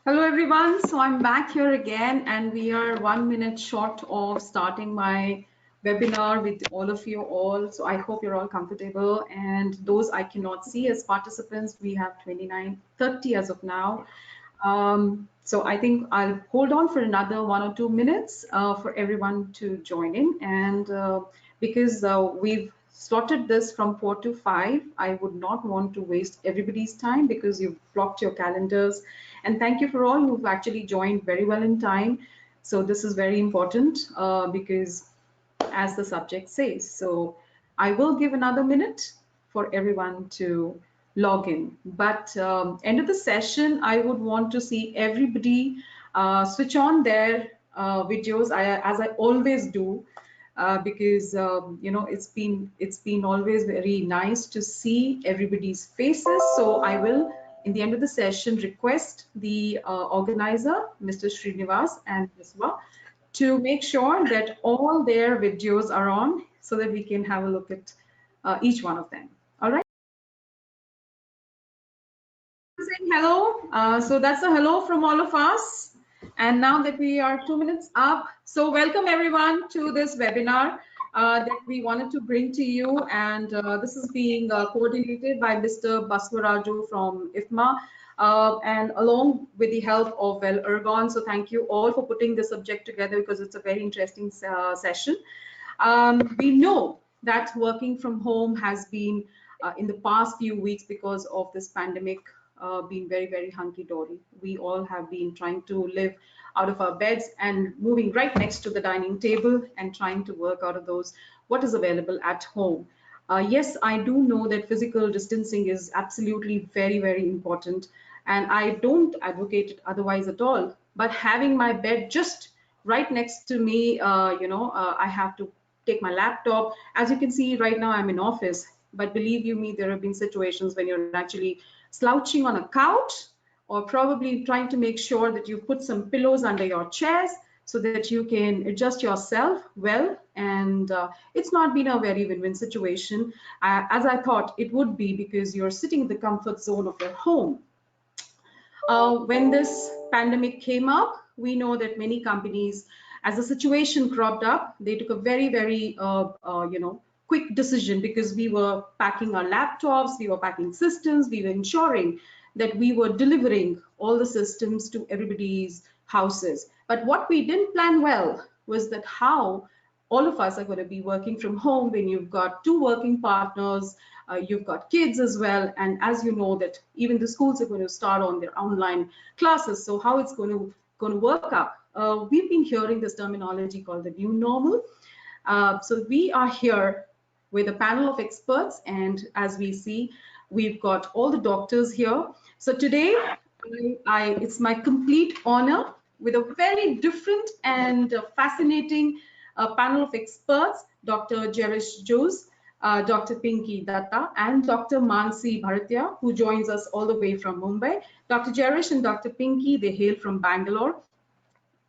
Hello everyone, so I'm back here again and we are 1 minute short of starting my webinar with all of you all. So I hope you're all comfortable, and those I cannot see as participants, we have 29, 30 as of now. So I think I'll hold on for another 1 or 2 minutes for everyone to join in, and because we've slotted this from 4 to 5, I would not want to waste everybody's time because you've blocked your calendars. And thank you for all who've actually joined very well in time. So this is very important because as the subject says. So I will give another minute for everyone to log in. But end of the session, I would want to see everybody switch on their videos, as I always do, because you know it's been always very nice to see everybody's faces. So I will, in the end of the session, request the organizer, Mr. Srinivas and Viswa, to make sure that all their videos are on so that we can have a look at each one of them. All right. Saying hello. So that's a hello from all of us. And now that we are 2 minutes up, so welcome everyone to this webinar that we wanted to bring to you. And this is being coordinated by Mr. Baswaraju from IFMA and along with the help of Ergon. So thank you all for putting this subject together because it's a very interesting session. We know that working from home has been in the past few weeks because of this pandemic been very, very hunky-dory. We all have been trying to live out of our beds and moving right next to the dining table and trying to work out of those what is available at home. Yes, I do know that physical distancing is absolutely very, very important, and I don't advocate it otherwise at all. But having my bed just right next to me, I have to take my laptop. As you can see right now, I'm in office, but believe you me, there have been situations when you're actually slouching on a couch or probably trying to make sure that you put some pillows under your chairs so that you can adjust yourself well. And it's not been a very win-win situation as I thought it would be, because you're sitting in the comfort zone of your home. When this pandemic came up, we know that many companies, as the situation cropped up, they took a very, very, quick decision, because we were packing our laptops, we were packing systems, we were ensuring that we were delivering all the systems to everybody's houses. But what we didn't plan well was that how all of us are going to be working from home when you've got two working partners, you've got kids as well, and as you know that even the schools are going to start on their online classes. So how it's going to work up? We've been hearing this terminology called the new normal. So we are here with a panel of experts, and as we see, we've got all the doctors here. So today, it's my complete honor with a very different and fascinating panel of experts, Dr. Jerish Jose, Dr. Pinky Datta, and Dr. Mansi Bhartia, who joins us all the way from Mumbai. Dr. Jerish and Dr. Pinky, they hail from Bangalore,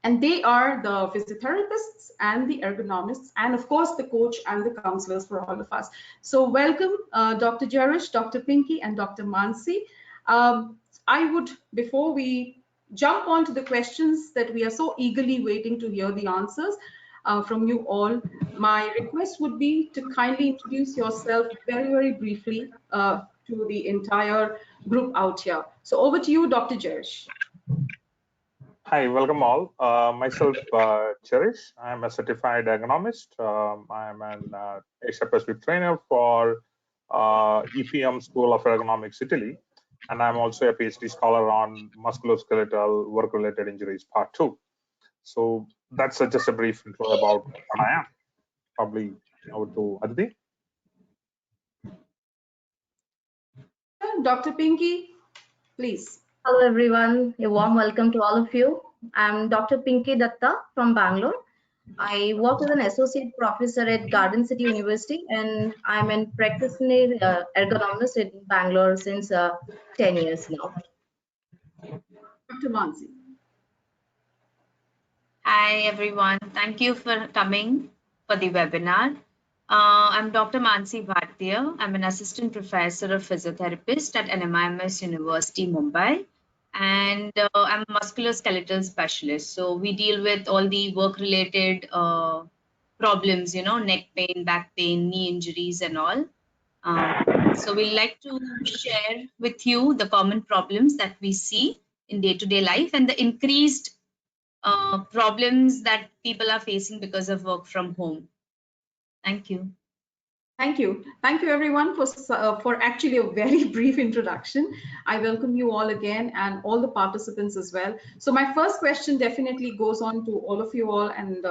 and they are the physiotherapists and the ergonomists, and of course the coach and the counselors for all of us. So welcome, Dr. Jerish, Dr. Pinky, and Dr. Mansi. I would, before we jump on to the questions that we are so eagerly waiting to hear the answers from you all, my request would be to kindly introduce yourself very, very briefly to the entire group out here. So over to you, Dr. Jerish. Hi, welcome all. Myself, Cherish. I'm a certified ergonomist. I'm an Asia Pacific trainer for EPM School of Ergonomics, Italy. And I'm also a PhD scholar on musculoskeletal work-related injuries, part 2. So that's just a brief intro about what I am. Probably over to Aditi. Dr. Pinky, please. Hello everyone, a warm welcome to all of you. I'm Dr. Pinky Datta from Bangalore. I work as an associate professor at Garden City University, and I'm a practicing ergonomist in Bangalore since 10 years now. Dr. Mansi. Hi everyone, thank you for coming for the webinar. I'm Dr. Mansi Bhartia. I'm an assistant professor of physiotherapist at NMIMS University, Mumbai. and I'm a musculoskeletal specialist. So we deal with all the work-related problems, neck pain, back pain, knee injuries, and all. So we like to share with you the common problems that we see in day-to-day life and the increased problems that people are facing because of work from home. Thank you. Thank you. Thank you everyone for actually a very brief introduction. I welcome you all again and all the participants as well. So my first question definitely goes on to all of you all and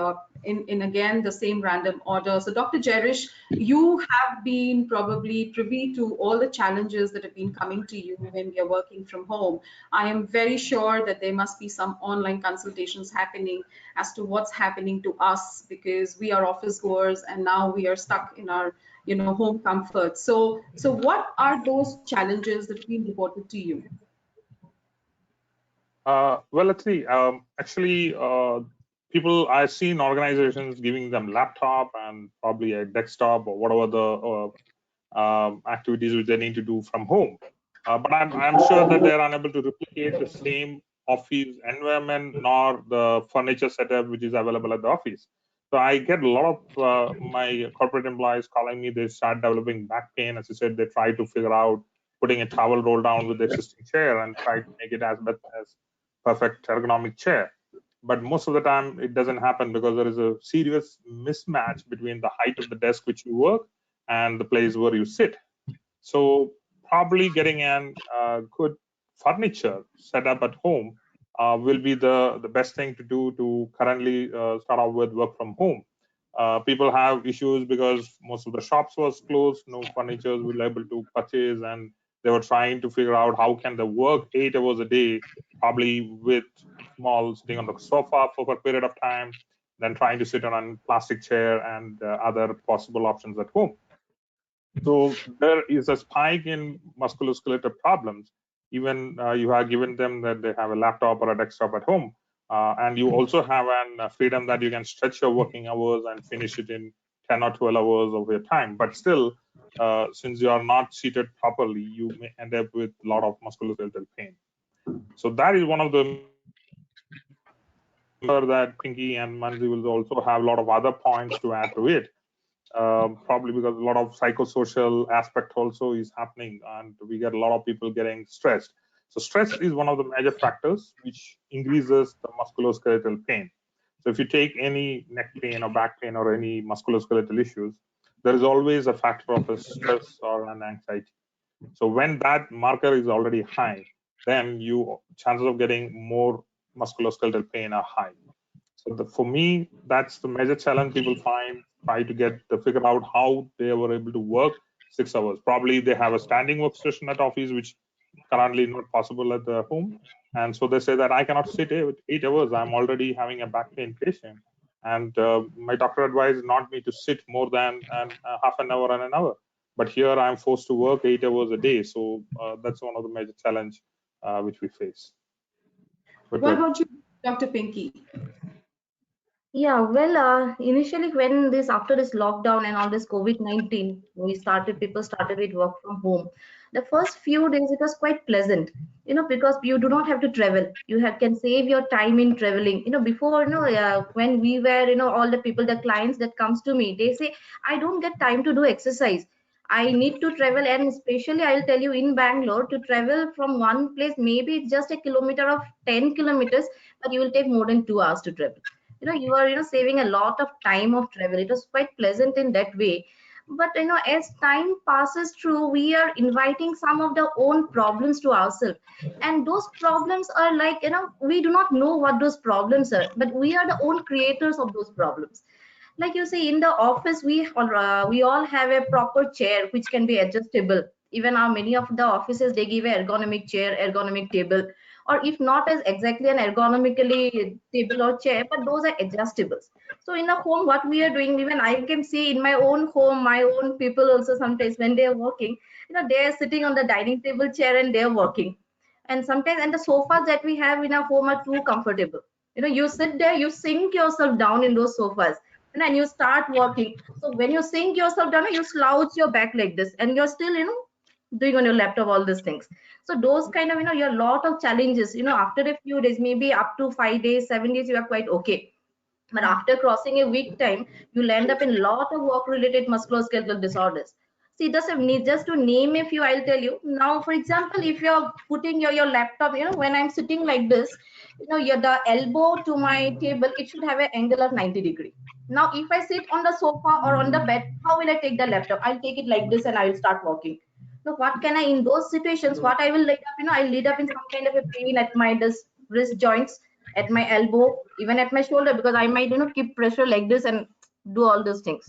in again the same random order. So Dr. Jerish, you have been probably privy to all the challenges that have been coming to you when we are working from home. I am very sure that there must be some online consultations happening as to what's happening to us because we are office goers and now we are stuck in our home comfort. So what are those challenges that have been reported to you? Well, let's see. Actually, people I've seen organizations giving them laptop and probably a desktop or whatever the activities which they need to do from home. But I'm sure that they're unable to replicate the same office environment nor the furniture setup which is available at the office. So I get a lot of my corporate employees calling me. They start developing back pain. As I said, they try to figure out putting a towel roll down with the existing chair and try to make it as perfect ergonomic chair. But most of the time, it doesn't happen because there is a serious mismatch between the height of the desk which you work and the place where you sit. So probably getting an good furniture set up at home will be the best thing to do to currently start off with work from home. People have issues because most of the shops was closed, no furniture were able to purchase, and they were trying to figure out how can they work 8 hours a day, probably with small sitting on the sofa for a period of time, then trying to sit on a plastic chair and other possible options at home. So there is a spike in musculoskeletal problems. Even you have given them that they have a laptop or a desktop at home, and you also have an freedom that you can stretch your working hours and finish it in 10 or 12 hours of your time. But still, since you are not seated properly, you may end up with a lot of musculoskeletal pain. So that is one of the that Pinky and Manzi will also have a lot of other points to add to it. Probably because a lot of psychosocial aspect also is happening and we get a lot of people getting stressed. So stress is one of the major factors which increases the musculoskeletal pain. So if you take any neck pain or back pain or any musculoskeletal issues, there is always a factor of a stress or an anxiety. So when that marker is already high, then you chances of getting more musculoskeletal pain are high. So for me, that's the major challenge people find, try to get to figure out how they were able to work 6 hours. Probably they have a standing workstation at office, which currently not possible at the home. And so they say that I cannot sit 8 hours. I'm already having a back pain patient. And my doctor advised not me to sit more than half an hour and an hour. But here I'm forced to work 8 hours a day. So that's one of the major challenge which we face. But What about you, Dr. Pinky? Yeah, well, initially when this after this lockdown and all this COVID-19, people started with work from home. The first few days it was quite pleasant, because you do not have to travel. Can save your time in traveling. Before, when we were, all the people, the clients that comes to me, they say, I don't get time to do exercise. I need to travel, and especially I'll tell you in Bangalore, to travel from one place, maybe it's just a kilometer of 10 kilometers, but you will take more than 2 hours to travel. You are saving a lot of time of travel. It was quite pleasant in that way. But as time passes through, we are inviting some of the own problems to ourselves, and those problems are like, we do not know what those problems are, but we are the own creators of those problems. Like you see, in the office, we all have a proper chair which can be adjustable. Even our many of the offices, they give a ergonomic chair, ergonomic table, or if not as exactly an ergonomically table or chair, but those are adjustables. So in a home, what we are doing, even I can see in my own home, my own people also sometimes when they are working, they are sitting on the dining table chair and they are working. And sometimes, and the sofas that we have in our home are too comfortable. You sit there, you sink yourself down in those sofas, and then you start working. So when you sink yourself down, you slouch your back like this, and you're still, doing on your laptop, all these things. So those kind of, you have a lot of challenges, after a few days, maybe up to 5 days, 7 days, you are quite okay. But after crossing a week time, you'll end up in a lot of work-related musculoskeletal disorders. See, just to name a few, I'll tell you. Now, for example, if you're putting your laptop, when I'm sitting like this, the elbow to my table, it should have an angle of 90 degrees. Now, if I sit on the sofa or on the bed, how will I take the laptop? I'll take it like this and I will start walking. Now, what can I, in those situations, what I will lead up, I'll lead up in some kind of a pain at my wrist joints, at my elbow, even at my shoulder, because I might, keep pressure like this and do all those things.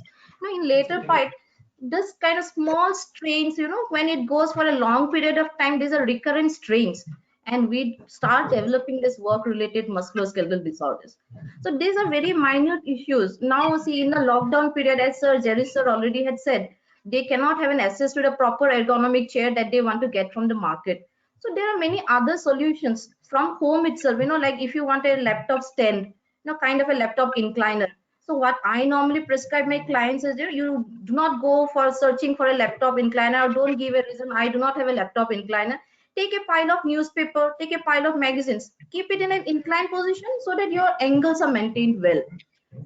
In later part, this kind of small strains, when it goes for a long period of time, these are recurrent strains, and we start developing this work-related musculoskeletal disorders. So these are very minute issues. Now, see, in the lockdown period, as Sir Jerry Sir already had said, they cannot have an access to the proper ergonomic chair that they want to get from the market. So there are many other solutions from home itself, like if you want a laptop stand, kind of a laptop incliner. So what I normally prescribe my clients is, you do not go for searching for a laptop incliner, or don't give a reason, I do not have a laptop incliner. Take a pile of newspaper, take a pile of magazines, keep it in an inclined position so that your angles are maintained well.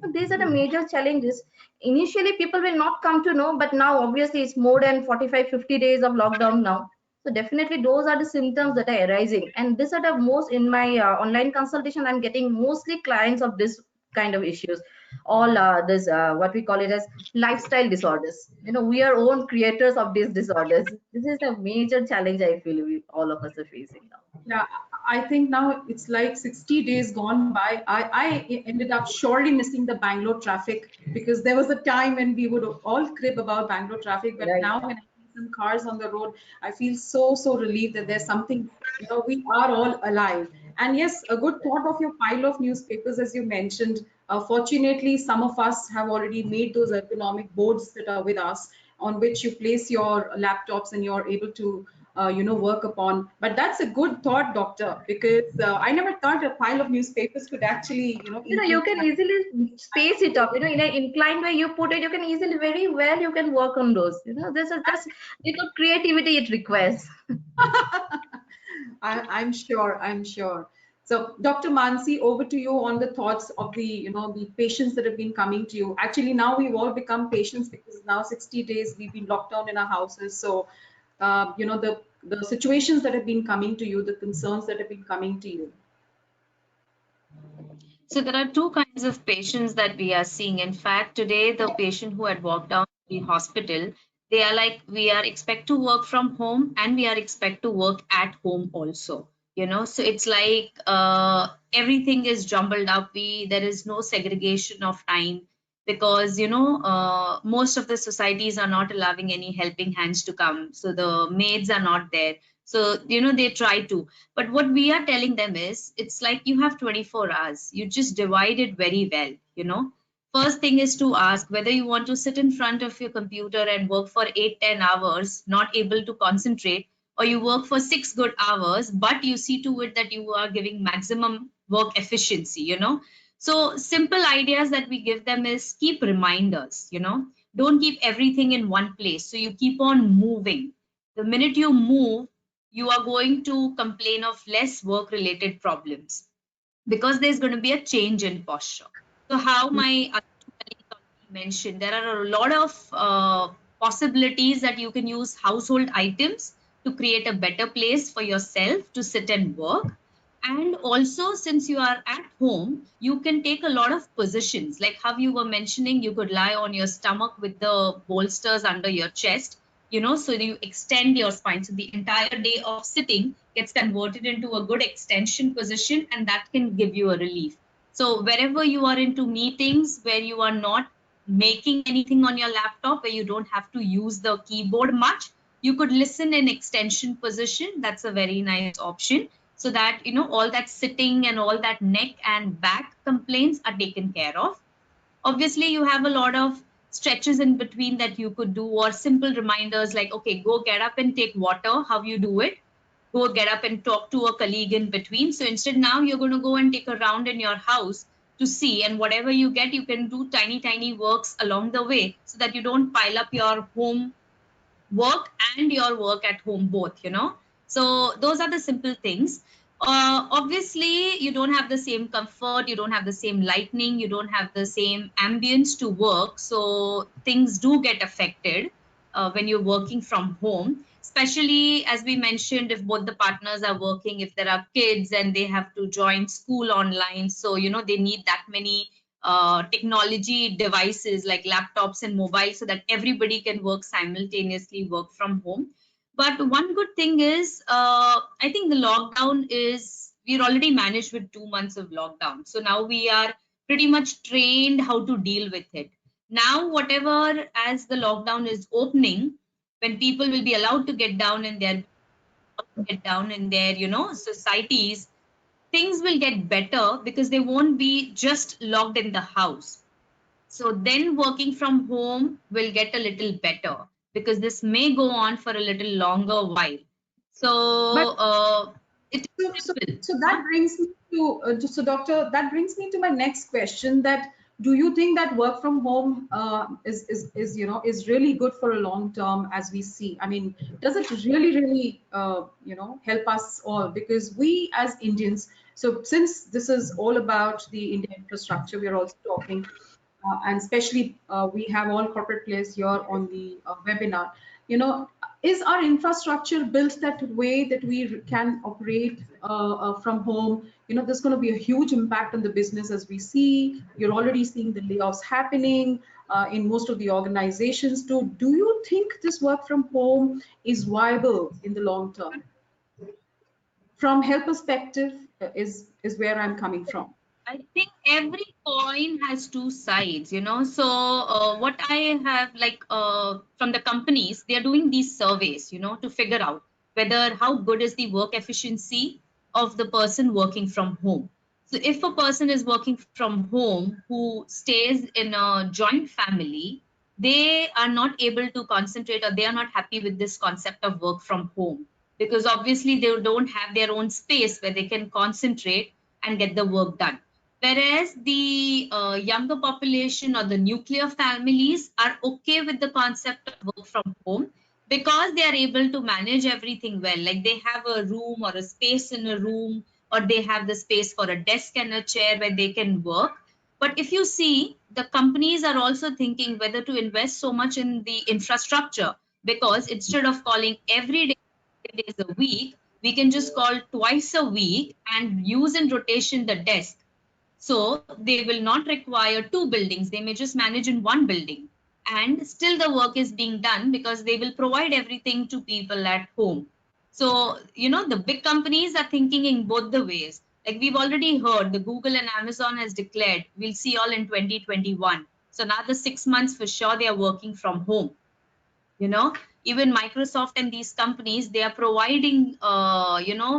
So these are the major challenges. Initially, people will not come to know, but now obviously it's more than 45, 50 days of lockdown now. So definitely those are the symptoms that are arising. And these are the most, in my online consultation, I'm getting mostly clients of this kind of issues. All this, what we call it as lifestyle disorders. We are own creators of these disorders. This is a major challenge I feel all of us are facing now. Yeah, I think now it's like 60 days gone by. I ended up surely missing the Bangalore traffic, because there was a time when we would all crib about Bangalore traffic. But Right. now when I see some cars on the road, I feel so relieved that there's something, we are all alive. And yes, a good thought of your pile of newspapers, as you mentioned. Fortunately, some of us have already made those ergonomic boards that are with us, on which you place your laptops and you're able to work upon. But that's a good thought, doctor, because I never thought a pile of newspapers could actually, You improve can easily space it up, in an inclined way you put it, you can easily, very well, you can work on those. This is just little creativity it requires. I'm sure. I'm sure. So, Dr. Mansi, over to you on the thoughts of the patients that have been coming to you. Actually, now we've all become patients, because now 60 days we've been locked down in our houses. So, the situations that have been coming to you, the concerns that have been coming to you. So there are two kinds of patients that we are seeing. In fact, today the patient who had walked down to the hospital, they are like, we are expect to work from home and we are expect to work at home also. So it's like everything is jumbled up. There is no segregation of time, because most of the societies are not allowing any helping hands to come. So the maids are not there. So they try to, but what we are telling them is, it's like you have 24 hours. You just divide it very well. First thing is to ask whether you want to sit in front of your computer and work for 8-10 hours, not able to concentrate, or you work for 6 good hours, but you see to it that you are giving maximum work efficiency. So simple ideas that we give them is keep reminders. Don't keep everything in one place. So you keep on moving. The minute you move, you are going to complain of less work related problems, because there's going to be a change in posture. So how my other colleagues already mentioned, there are a lot of possibilities that you can use household items to create a better place for yourself to sit and work. And also, since you are at home, you can take a lot of positions, like how you were mentioning, you could lie on your stomach with the bolsters under your chest, so you extend your spine. So the entire day of sitting gets converted into a good extension position, and that can give you a relief. So wherever you are into meetings where you are not making anything on your laptop, where you don't have to use the keyboard much, you could listen in extension position. That's a very nice option. So that, all that sitting and all that neck and back complaints are taken care of. Obviously, you have a lot of stretches in between that you could do, or simple reminders like, okay, go get up and take water. How you do it? Go get up and talk to a colleague in between. So instead, now you're going to go and take a round in your house to see, and whatever you get, you can do tiny works along the way, so that you don't pile up your home work and your work at home both, so those are the simple things. Obviously you don't have the same comfort, you don't have the same lighting, you don't have the same ambience to work, so things do get affected when you're working from home, especially as we mentioned, if both the partners are working, if there are kids and they have to join school online, so they need that many technology devices like laptops and mobiles so that everybody can work simultaneously, work from home. But one good thing is, I think the lockdown is, we're already managed with 2 months of lockdown. So now we are pretty much trained how to deal with it. Now, whatever as the lockdown is opening, when people will be allowed to get down in their, societies, things will get better because they won't be just locked in the house. So then working from home will get a little better because this may go on for a little longer while. But So it is so, simple. so that brings me to so doctor, that brings me to my next question, that do you think that work from home is is really good for a long term, as we see? I mean, does it really help us all? Because we as Indians, so since this is all about the Indian infrastructure, we are also talking, and especially we have all corporate players here on the webinar. Is our infrastructure built that way that we can operate from home? There's going to be a huge impact on the business, as we see. You're already seeing the layoffs happening in most of the organizations. Do you think this work from home is viable in the long term? From health perspective, is where I'm coming from. I think every coin has two sides, So what I have from the companies, they are doing these surveys, to figure out whether how good is the work efficiency of the person working from home. So if a person is working from home who stays in a joint family, they are not able to concentrate, or they are not happy with this concept of work from home, because obviously they don't have their own space where they can concentrate and get the work done. Whereas the younger population or the nuclear families are okay with the concept of work from home because they are able to manage everything well. Like they have a room or a space in a room, or they have the space for a desk and a chair where they can work. But if you see, the companies are also thinking whether to invest so much in the infrastructure, because instead of calling every day, 7 days a week, we can just call twice a week and use in rotation the desk. So they will not require two buildings. They may just manage in one building. And still the work is being done because they will provide everything to people at home. So, the big companies are thinking in both the ways. Like we've already heard, the Google and Amazon has declared, we'll see all in 2021. So now the 6 months for sure, they are working from home. Even Microsoft and these companies, they are providing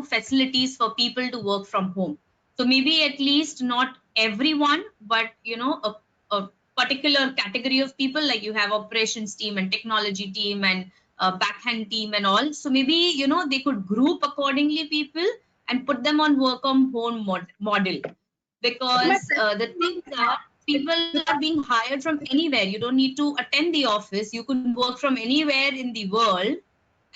facilities for people to work from home. So maybe at least not everyone, but a particular category of people, like you have operations team and technology team and backhand team and all. So maybe they could group accordingly people and put them on work from home model, So my because the things are, people are being hired from anywhere. You don't need to attend the office. You can work from anywhere in the world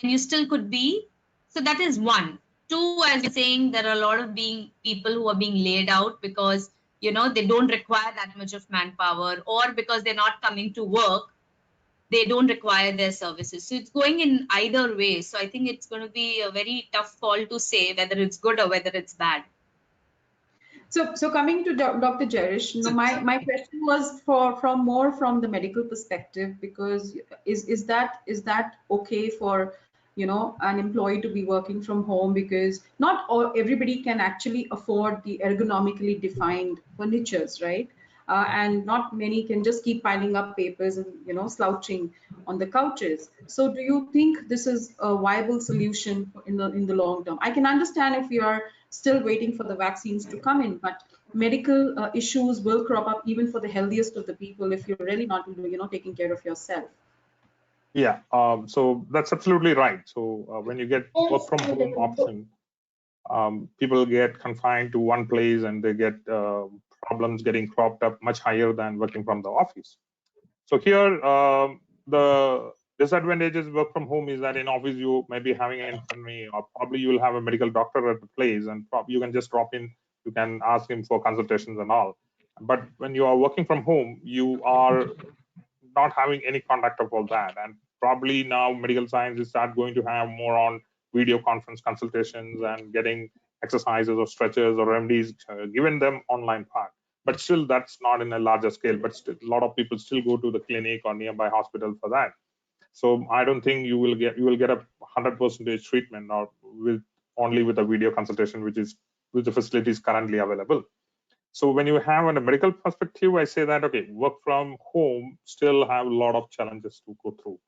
and you still could be. So that is one. Two, as you're saying, there are a lot of people who are being laid out because, they don't require that much of manpower, or because they're not coming to work, they don't require their services. So it's going in either way. So I think it's going to be a very tough call to say whether it's good or whether it's bad. So coming to Dr. Jerish, my question was from more from the medical perspective, because is that okay for an employee to be working from home, because not everybody can actually afford the ergonomically defined furnitures, right? And not many can just keep piling up papers and slouching on the couches. So do you think this is a viable solution in the long term? I can understand if we are still waiting for the vaccines to come in, but medical issues will crop up even for the healthiest of the people if you're really not taking care of yourself. Yeah, so that's absolutely right. So when you get work from home option, people get confined to one place and they get problems getting cropped up much higher than working from the office. So here, the Disadvantages work from home is that in office you may be having an infirmary, or probably you will have a medical doctor at the place, and you can just drop in. You can ask him for consultations and all. But when you are working from home, you are not having any contact of all that. And probably now medical science is start going to have more on video conference consultations and getting exercises or stretches or remedies given them online part. But still, that's not in a larger scale. But still, a lot of people still go to the clinic or nearby hospital for that. So I don't think you will get a 100% treatment or with only with a video consultation, which is with the facilities currently available. So when you have on a medical perspective, I say that, okay, work from home still have a lot of challenges to go through.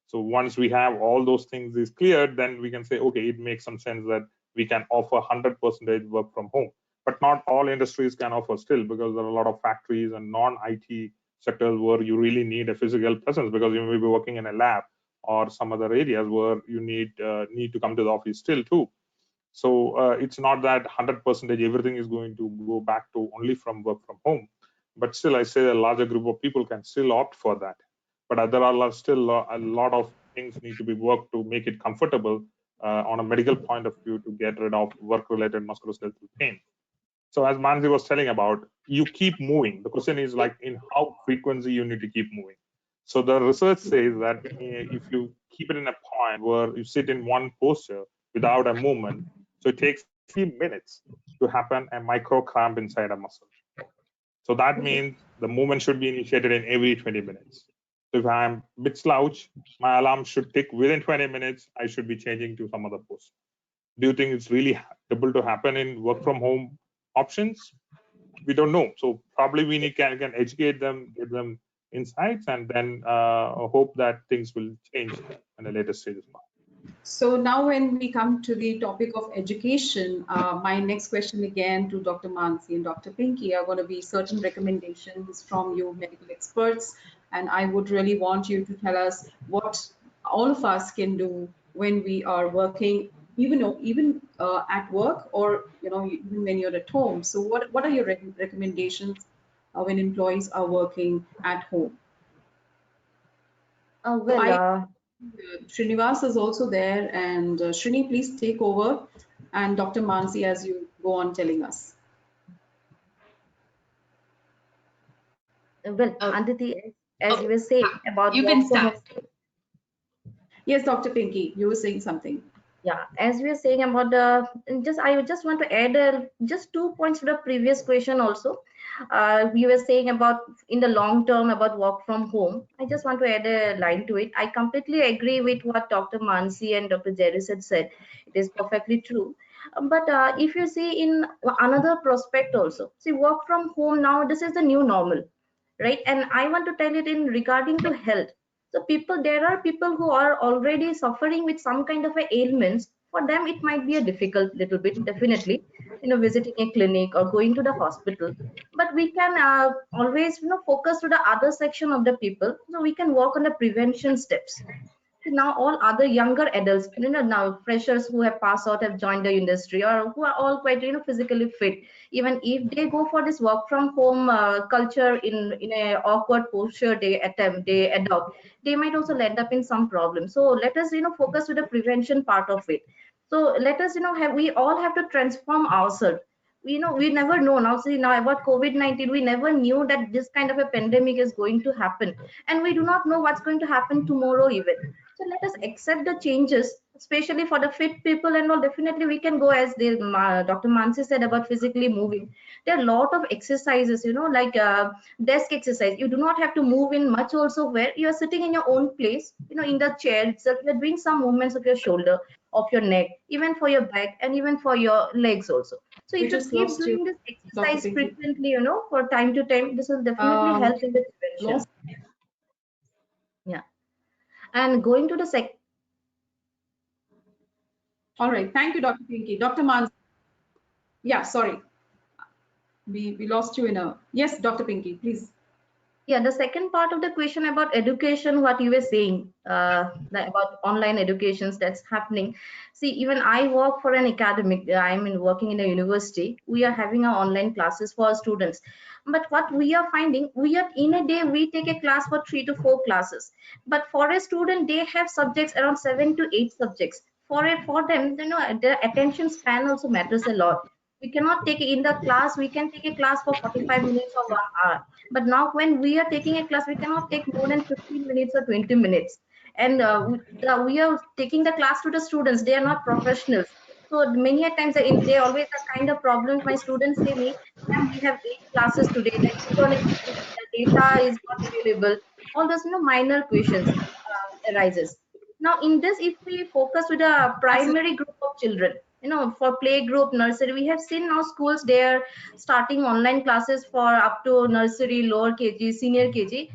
So once we have all those things is cleared, then we can say, okay, it makes some sense that we can offer 100% work from home. But not all industries can offer still, because there are a lot of factories and non-IT sectors where you really need a physical presence, because you may be working in a lab or some other areas where you need to come to the office still too. So it's not that 100% everything is going to go back to only from work from home. But still, I say a larger group of people can still opt for that. But there are still a lot of things need to be worked to make it comfortable on a medical point of view to get rid of work-related musculoskeletal pain. So as Manzi was telling about, you keep moving. The question is like in how frequency you need to keep moving. So the research says that if you keep it in a point where you sit in one posture without a movement, so it takes 3 minutes to happen a micro cramp inside a muscle. So that means the movement should be initiated in every 20 minutes. So if I'm a bit slouch, my alarm should tick within 20 minutes. I should be changing to some other posture. Do you think it's really able to happen in work from home options? We don't know. So probably we can educate them, give them insights, and then hope that things will change in the later stages. So now when we come to the topic of education, my next question again to Dr. Mansi and Dr. Pinky are going to be certain recommendations from you medical experts. And I would really want you to tell us what all of us can do when we are working, even at work, or even when you're at home. So what are your recommendations when employees are working at home? So Srinivas is also there, and Srini, please take over, and Dr. Mansi as you go on telling us. Well, Aditi, as you were saying about you work can from start. home. Yes, Dr. Pinky, you were saying something. Yeah, as we were saying about I just want to add just 2 points to the previous question also. We were saying about in the long term about work from home. I just want to add a line to it. I completely agree with what Dr. Mansi and Dr. Jeris had said. It is perfectly true. But if you see in another prospect also, see work from home now, this is the new normal, right? And I want to tell it in regarding to health. So there are people who are already suffering with some kind of a ailments. For them, it might be a difficult little bit, definitely, visiting a clinic or going to the hospital. But we can always, focus to the other section of the people. So we can work on the prevention steps. Now all other younger adults, now freshers who have passed out have joined the industry or who are all quite, physically fit. Even if they go for this work from home culture in a awkward posture they adopt, they might also end up in some problem. So let us, focus with the prevention part of it. So let us, we all have to transform ourselves. We never know. Now see, now about COVID-19, we never knew that this kind of a pandemic is going to happen, and we do not know what's going to happen tomorrow even. So let us accept the changes, especially for the fit people and all. Definitely, we can go as Dr. Mansi said about physically moving. There are a lot of exercises, like desk exercise. You do not have to move in much also where you are sitting in your own place, in the chair itself. You're doing some movements of your shoulder, of your neck, even for your back and even for your legs also. So if you keep doing this exercise frequently, for time to time, this will definitely help in the prevention. Yeah. And going to the All right, thank you, Dr. Pinky. Dr. Mansi. Yeah, sorry. We lost you in a... Yes, Dr. Pinky, please. Yeah, the second part of the question about education, what you were saying, about online educations that's happening. See, even I work for an academic. I'm working in a university. We are having our online classes for our students. But what we are finding, we are in a day we take a class for 3 to 4 classes. But for a student, they have subjects around 7 to 8 subjects. For them, their attention span also matters a lot. We cannot take in the class. We can take a class for 45 minutes or 1 hour, but now when we are taking a class, we cannot take more than 15 minutes or 20 minutes. And we are taking the class to the students. They are not professionals. So many a times they always are kind of problems. My students say me, ma'am, we have 8 classes today. The internet, the data is not available. All those minor questions arises. Now in this, if we focus with a Absolutely. primary group of children, for play group, nursery, we have seen now schools they are starting online classes for up to nursery, lower kg, senior kg.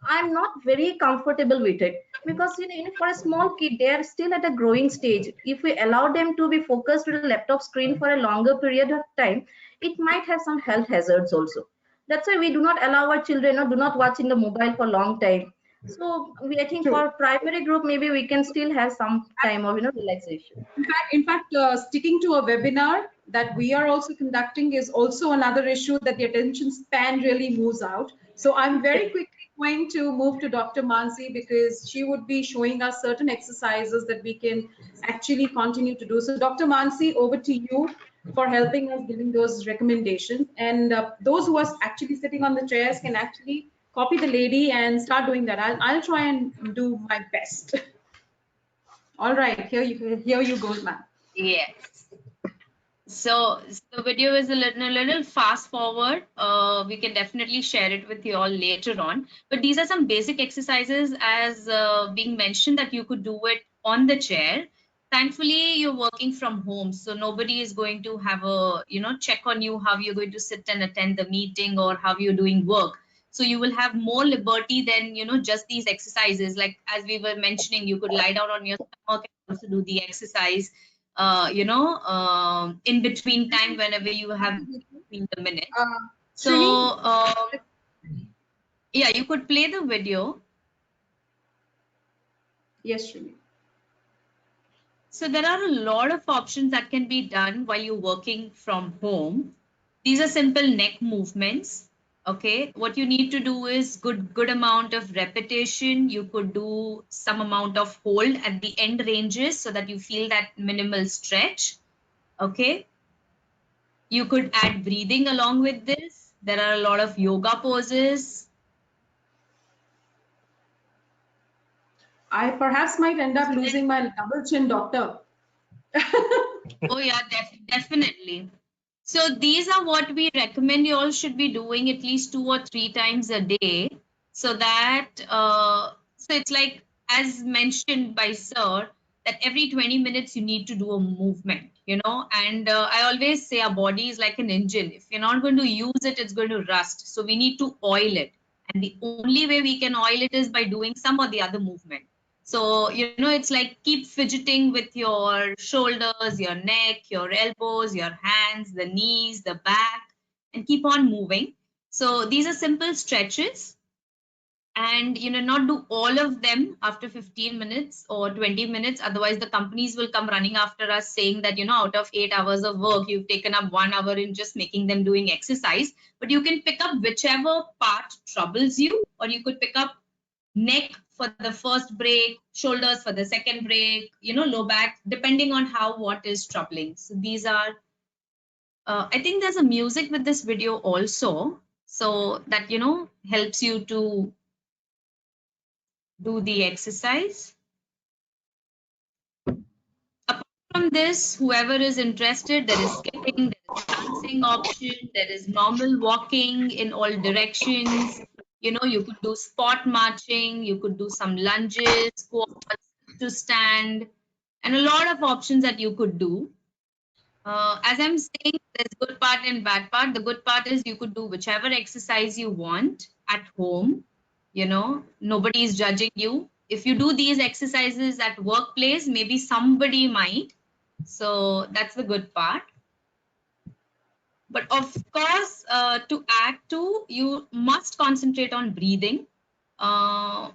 I'm not very comfortable with it because for a small kid they are still at a growing stage. If we allow them to be focused with a laptop screen for a longer period of time, it might have some health hazards also. That's why we do not allow our children or do not watch in the mobile for long time. So I think True. for primary group maybe we can still have some time of relaxation. In fact, sticking to a webinar that we are also conducting is also another issue that the attention span really moves out. So I'm very quickly going to move to Dr. Mansi because she would be showing us certain exercises that we can actually continue to do. So Dr. Mansi, over to you for helping us giving those recommendations. And those who are actually sitting on the chairs can actually copy the lady and start doing that. I'll try and do my best. All right, here you go, ma'am. Yes. So the video is a little fast forward. We can definitely share it with you all later on. But these are some basic exercises as being mentioned that you could do it on the chair. Thankfully, you're working from home, so nobody is going to have a check on you how you're going to sit and attend the meeting or how you're doing work. So you will have more liberty than just these exercises. Like as we were mentioning, you could lie down on your stomach and also do the exercise in between time whenever you have between the minutes. So Srini, yeah, you could play the video. yes, Srini. So there are a lot of options that can be done while you're working from home. These are simple neck movements. Okay, what you need to do is good amount of repetition. You could do some amount of hold at the end ranges so that you feel that minimal stretch. Okay, you could add breathing along with this. There are a lot of yoga poses. I perhaps might end up So losing my double chin, doctor. oh yeah, definitely. So these are what we recommend you all should be doing at least 2 or 3 times a day, so that so it's like as mentioned by Sir that every 20 minutes you need to do a movement, and I always say our body is like an engine. If you're not going to use it, it's going to rust. So we need to oil it. And the only way we can oil it is by doing some or the other movement. So, it's like keep fidgeting with your shoulders, your neck, your elbows, your hands, the knees, the back, and keep on moving. So these are simple stretches. And, not do all of them after 15 minutes or 20 minutes. Otherwise, the companies will come running after us saying that, out of 8 hours of work, you've taken up 1 hour in just making them doing exercise. But you can pick up whichever part troubles you, or you could pick up neck for the first break, shoulders for the second break, low back, depending on what is troubling. So these are, I think there's a music with this video also. So that, helps you to do the exercise. Apart from this, whoever is interested, there is skipping, there is dancing option, there is normal walking in all directions. You could do spot marching, you could do some lunges, squats to stand, and a lot of options that you could do. As I'm saying, there's good part and bad part. The good part is you could do whichever exercise you want at home. Nobody is judging you. If you do these exercises at workplace, maybe somebody might. So that's the good part. But of course, to add to, you must concentrate on breathing.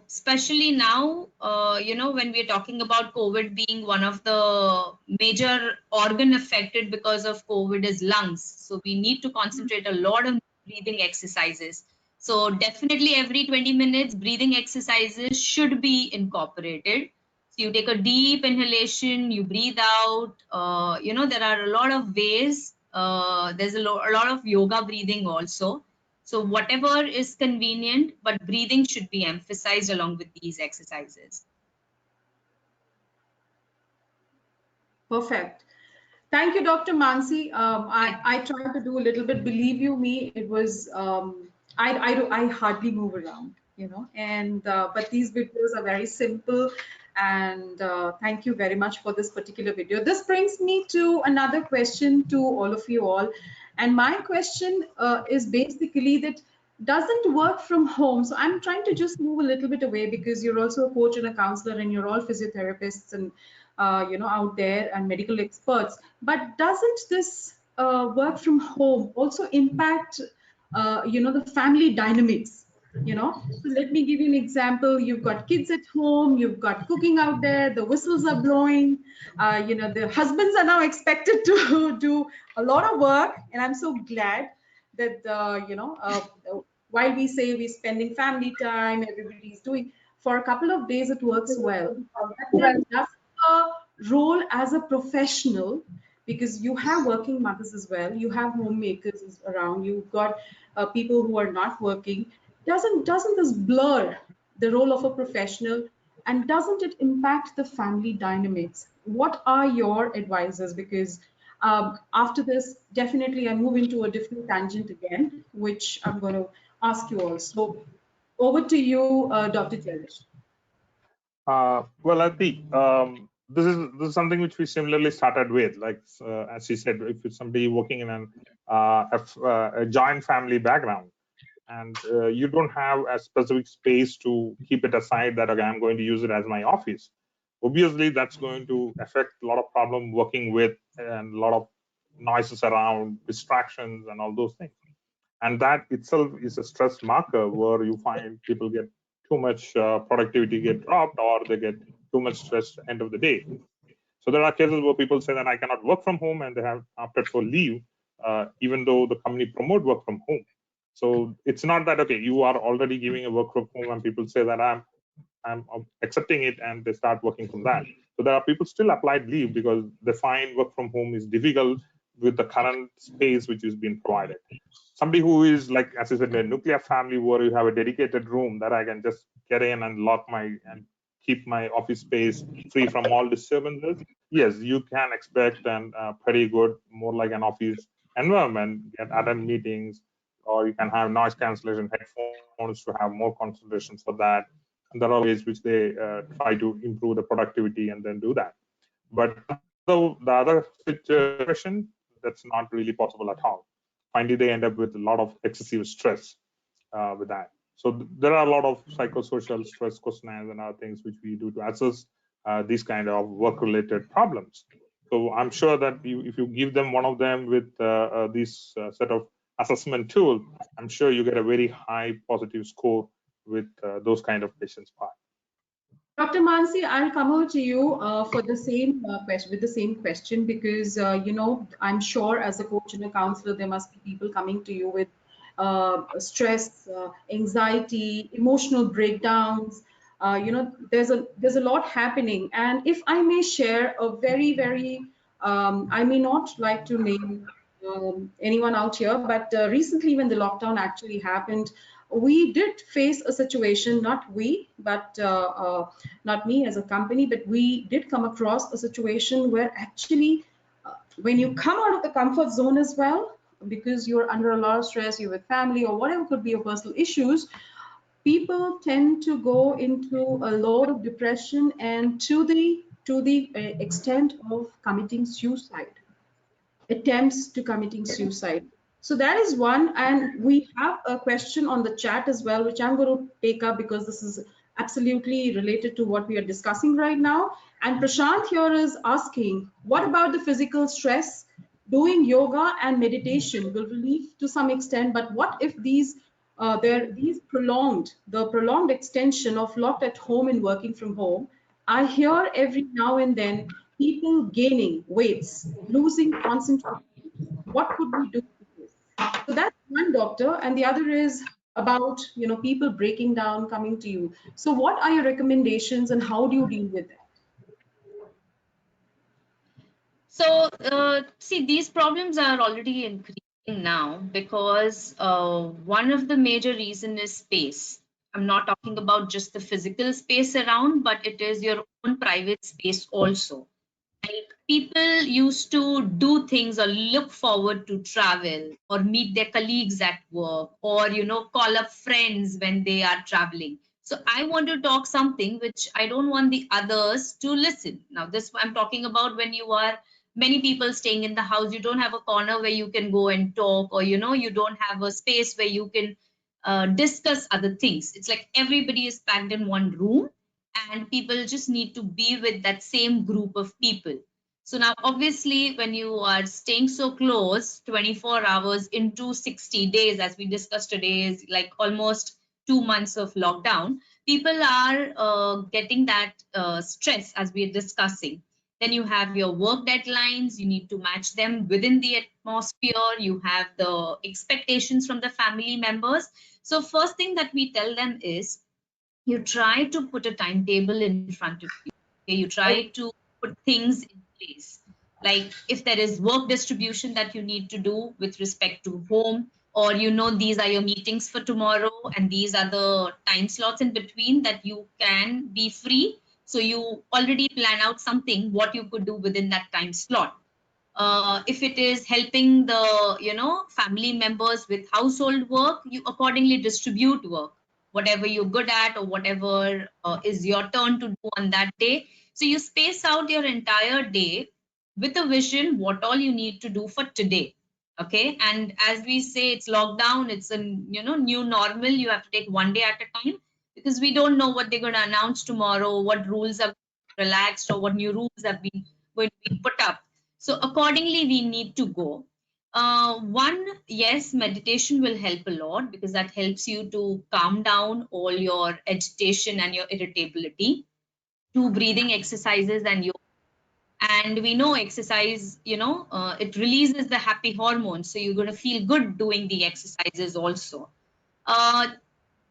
Especially now, when we're talking about COVID being one of the major organ affected because of COVID is lungs. So we need to concentrate a lot on breathing exercises. So definitely every 20 minutes, breathing exercises should be incorporated. So you take a deep inhalation, you breathe out. There are a lot of ways. There's a lot of yoga breathing also. So whatever is convenient, but breathing should be emphasized along with these exercises. Perfect. Thank you, Dr. Mansi. I tried to do a little bit. Believe you me, it was I hardly move around, and but these videos are very simple, and thank you very much for this particular video. This brings me to another question to all of you all, and my question is basically that doesn't work from home. So I'm trying to just move a little bit away because you're also a coach and a counselor, and you're all physiotherapists and out there and medical experts. But doesn't this work from home also impact, the family dynamics? So let me give you an example. You've got kids at home, you've got cooking out there, the whistles are blowing, the husbands are now expected to do a lot of work. And I'm so glad that, while we say we're spending family time, everybody's doing, for a couple of days, it works well. But then does the role as a professional, because you have working mothers as well, you have homemakers around, you've got people who are not working, doesn't this blur the role of a professional, and doesn't it impact the family dynamics? What are your advices? Because after this, definitely I move into a different tangent again, which I'm going to ask you all. So over to you, Dr. Jalish. Well, I think this is something which we similarly started with. Like as you said, if it's somebody working in a joint family background, and you don't have a specific space to keep it aside that, okay, I'm going to use it as my office. Obviously, that's going to affect a lot of problem working with, and a lot of noises around, distractions, and all those things. And that itself is a stress marker where you find people get too much productivity get dropped, or they get too much stress end of the day. So there are cases where people say that I cannot work from home, and they have opted for leave, even though the company promote work from home. So it's not that, okay, you are already giving a work from home and people say that I'm accepting it, and they start working from that. So there are people still applied leave because they find work from home is difficult with the current space which is being provided. Somebody who is, like, as I said, a nuclear family where you have a dedicated room that I can just get in and lock and keep my office space free from all disturbances, yes, you can expect and pretty good, more like an office environment, get attend meetings, or you can have noise cancellation headphones to have more concentration for that. And there are ways which they try to improve the productivity and then do that. But the other situation, that's not really possible at all. Finally, they end up with a lot of excessive stress with that. So there are a lot of psychosocial stress questionnaires and other things which we do to assess these kind of work-related problems. So I'm sure that if you give them one of them with this set of assessment tool, I'm sure you get a very high positive score with those kind of patients. Dr. Mansi, I'll come over to you for the same question, with the same question, because I'm sure as a coach and a counselor, there must be people coming to you with stress, anxiety, emotional breakdowns. There's a lot happening, and if I may share a very, I may not like to name anyone out here, but recently when the lockdown actually happened, we did face a situation, not we, but not me as a company, but we did come across a situation where actually when you come out of the comfort zone as well, because you're under a lot of stress, you're with family or whatever could be your personal issues, people tend to go into a lot of depression and to the extent of committing suicide, attempts to committing suicide. So that is one. And we have a question on the chat as well, which I'm going to take up because this is absolutely related to what we are discussing right now. And Prashant here is asking, what about the physical stress doing yoga and meditation will relieve to some extent, but what if these prolonged extension of locked at home and working from home? I hear every now and then people gaining weights, losing concentration. What could we do with this? So that's one, doctor, and the other is about people breaking down, coming to you. So what are your recommendations and how do you deal with that? So, see, these problems are already increasing now because one of the major reason is space. I'm not talking about just the physical space around, but it is your own private space also. Like people used to do things or look forward to travel or meet their colleagues at work or call up friends when they are traveling. So I want to talk something which I don't want the others to listen. Now this I'm talking about when you are many people staying in the house, you don't have a corner where you can go and talk, or you don't have a space where you can discuss other things. It's like everybody is packed in one room and people just need to be with that same group of people. So now, obviously, when you are staying so close, 24 hours into 60 days, as we discussed today, is like almost 2 months of lockdown, people are getting that stress as we are discussing. Then you have your work deadlines, you need to match them within the atmosphere, you have the expectations from the family members. So, first thing that we tell them is you try to put a timetable in front of you. Okay? You try to put things in place. Like if there is work distribution that you need to do with respect to home, or these are your meetings for tomorrow, and these are the time slots in between that you can be free. So you already plan out something what you could do within that time slot. If it is helping the family members with household work, you accordingly distribute work, whatever you're good at or whatever is your turn to do on that day. So you space out your entire day with a vision what all you need to do for today. Okay, and as we say, it's lockdown, it's a new normal. You have to take one day at a time because we don't know what they're going to announce tomorrow, what rules have relaxed or what new rules have been going to be put up. So accordingly, we need to go. One, yes, meditation will help a lot because that helps you to calm down all your agitation and your irritability. Two breathing exercises and yoga. And we know exercise, it releases the happy hormones. So you're going to feel good doing the exercises also. Uh,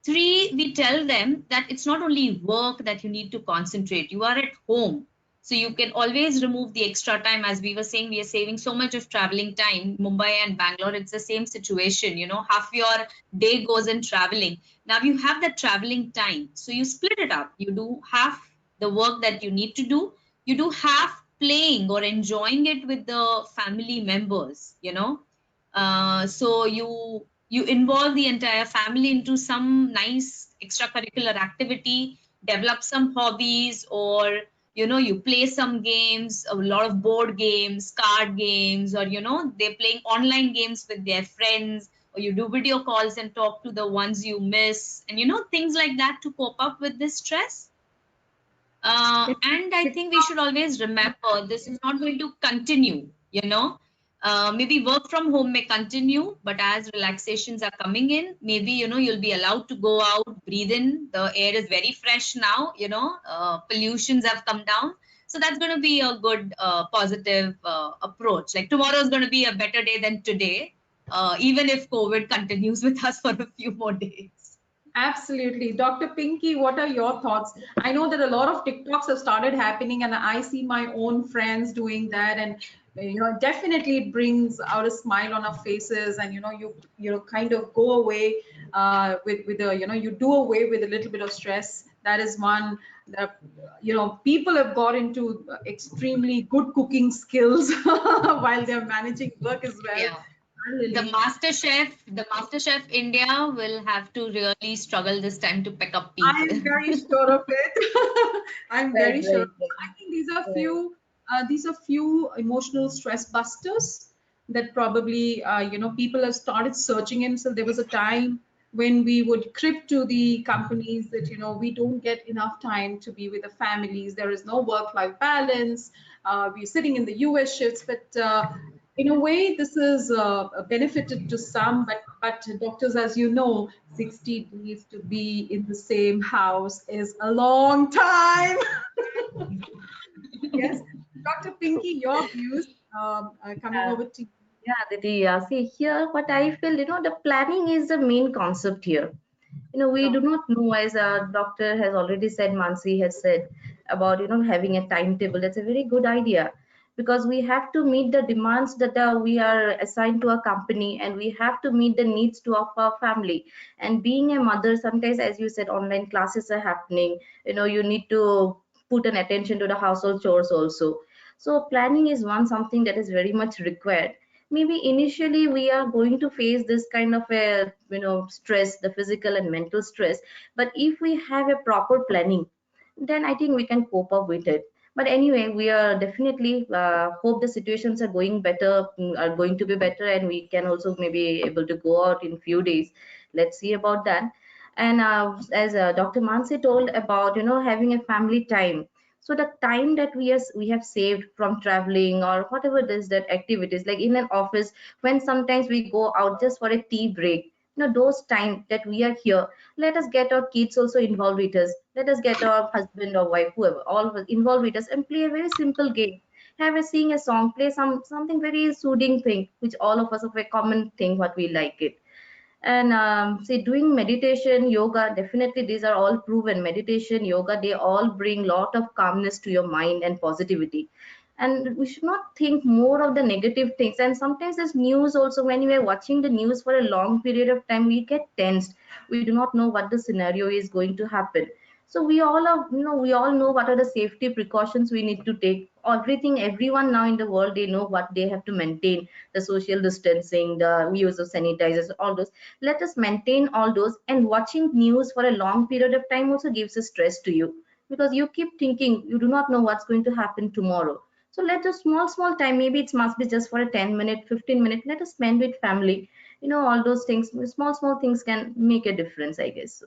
Three, we tell them that it's not only work that you need to concentrate. You are at home. So you can always remove the extra time. As we were saying, we are saving so much of traveling time. Mumbai and Bangalore, it's the same situation. Half your day goes in traveling. Now you have that traveling time. So you split it up. You do half the work that you need to do. You do half playing or enjoying it with the family members. So you involve the entire family into some nice extracurricular activity, develop some hobbies, or you play some games, a lot of board games, card games, or they're playing online games with their friends, or you do video calls and talk to the ones you miss, and things like that to cope up with this stress. And I think we should always remember this is not going to continue. Maybe work from home may continue, but as relaxations are coming in, maybe, you'll be allowed to go out, breathe in. The air is very fresh now, pollutions have come down. So that's going to be a good, positive approach. Like tomorrow is going to be a better day than today, even if COVID continues with us for a few more days. Absolutely. Dr. Pinky, what are your thoughts? I know that a lot of TikToks have started happening, and I see my own friends doing that. And definitely it brings out a smile on our faces, and you kind of go away with a you do away with a little bit of stress. That is one. That people have got into extremely good cooking skills while they're managing work as well. Yeah. The Master Chef India will have to really struggle this time to pick up people. I'm very sure of it. I'm very sure. I think these are few emotional stress busters that probably people have started searching in. So there was a time when we would crib to the companies that we don't get enough time to be with the families. There is no work-life balance. We're sitting in the US shifts, but in a way, this is benefited to some, but doctors, as you know, 60 days to be in the same house is a long time. Yes, Dr. Pinky, your views coming over to you. Yeah, Didi, yeah. See, here, what I feel, the planning is the main concept here. We Sure. do not know, as a doctor has already said, Mansi has said about, having a timetable. That's a very good idea because we have to meet the demands that we are assigned to a company, and we have to meet the needs to of our family. And being a mother, sometimes, as you said, online classes are happening. You need to put an attention to the household chores also. So planning is one something that is very much required. Maybe initially we are going to face this kind of a stress, the physical and mental stress, but if we have a proper planning, then I think we can cope up with it. But anyway, we are definitely hope the situations are going better, are going to be better, and we can also maybe able to go out in few days. Let's see about that. And as Dr. Mansi told about having a family time, so the time that we have saved from traveling or whatever it is, that activities like in an office, when sometimes we go out just for a tea break, those time that we are here, let us get our kids also involved with us, let us get our husband or wife, whoever, all of us involved with us, and play a very simple game, have a sing a song, play something very soothing thing, which all of us of a common thing what we like it. And see, doing meditation, yoga, definitely these are all proven. Meditation, yoga, they all bring lot of calmness to your mind and positivity. And we should not think more of the negative things. And sometimes there's news also, when we are watching the news for a long period of time, we get tensed. We do not know what the scenario is going to happen. So we all know what are the safety precautions we need to take. Everything, everyone now in the world, they know what they have to maintain, the social distancing, the use of sanitizers, all those. Let us maintain all those. And watching news for a long period of time also gives a stress to you, because you keep thinking, you do not know what's going to happen tomorrow. So let us small time, maybe it must be just for a 10-minute, 15-minute, let us spend with family. All those things, small things can make a difference, I guess. So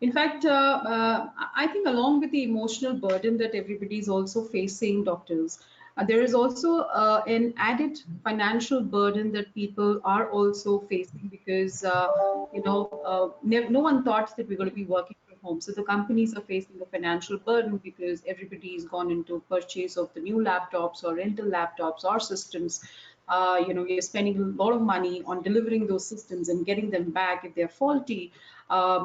In fact, I think along with the emotional burden that everybody is also facing, doctors, there is also an added financial burden that people are also facing because, no one thought that we're going to be working from home. So the companies are facing a financial burden because everybody has gone into purchase of the new laptops or rental laptops or systems. You're spending a lot of money on delivering those systems and getting them back if they're faulty,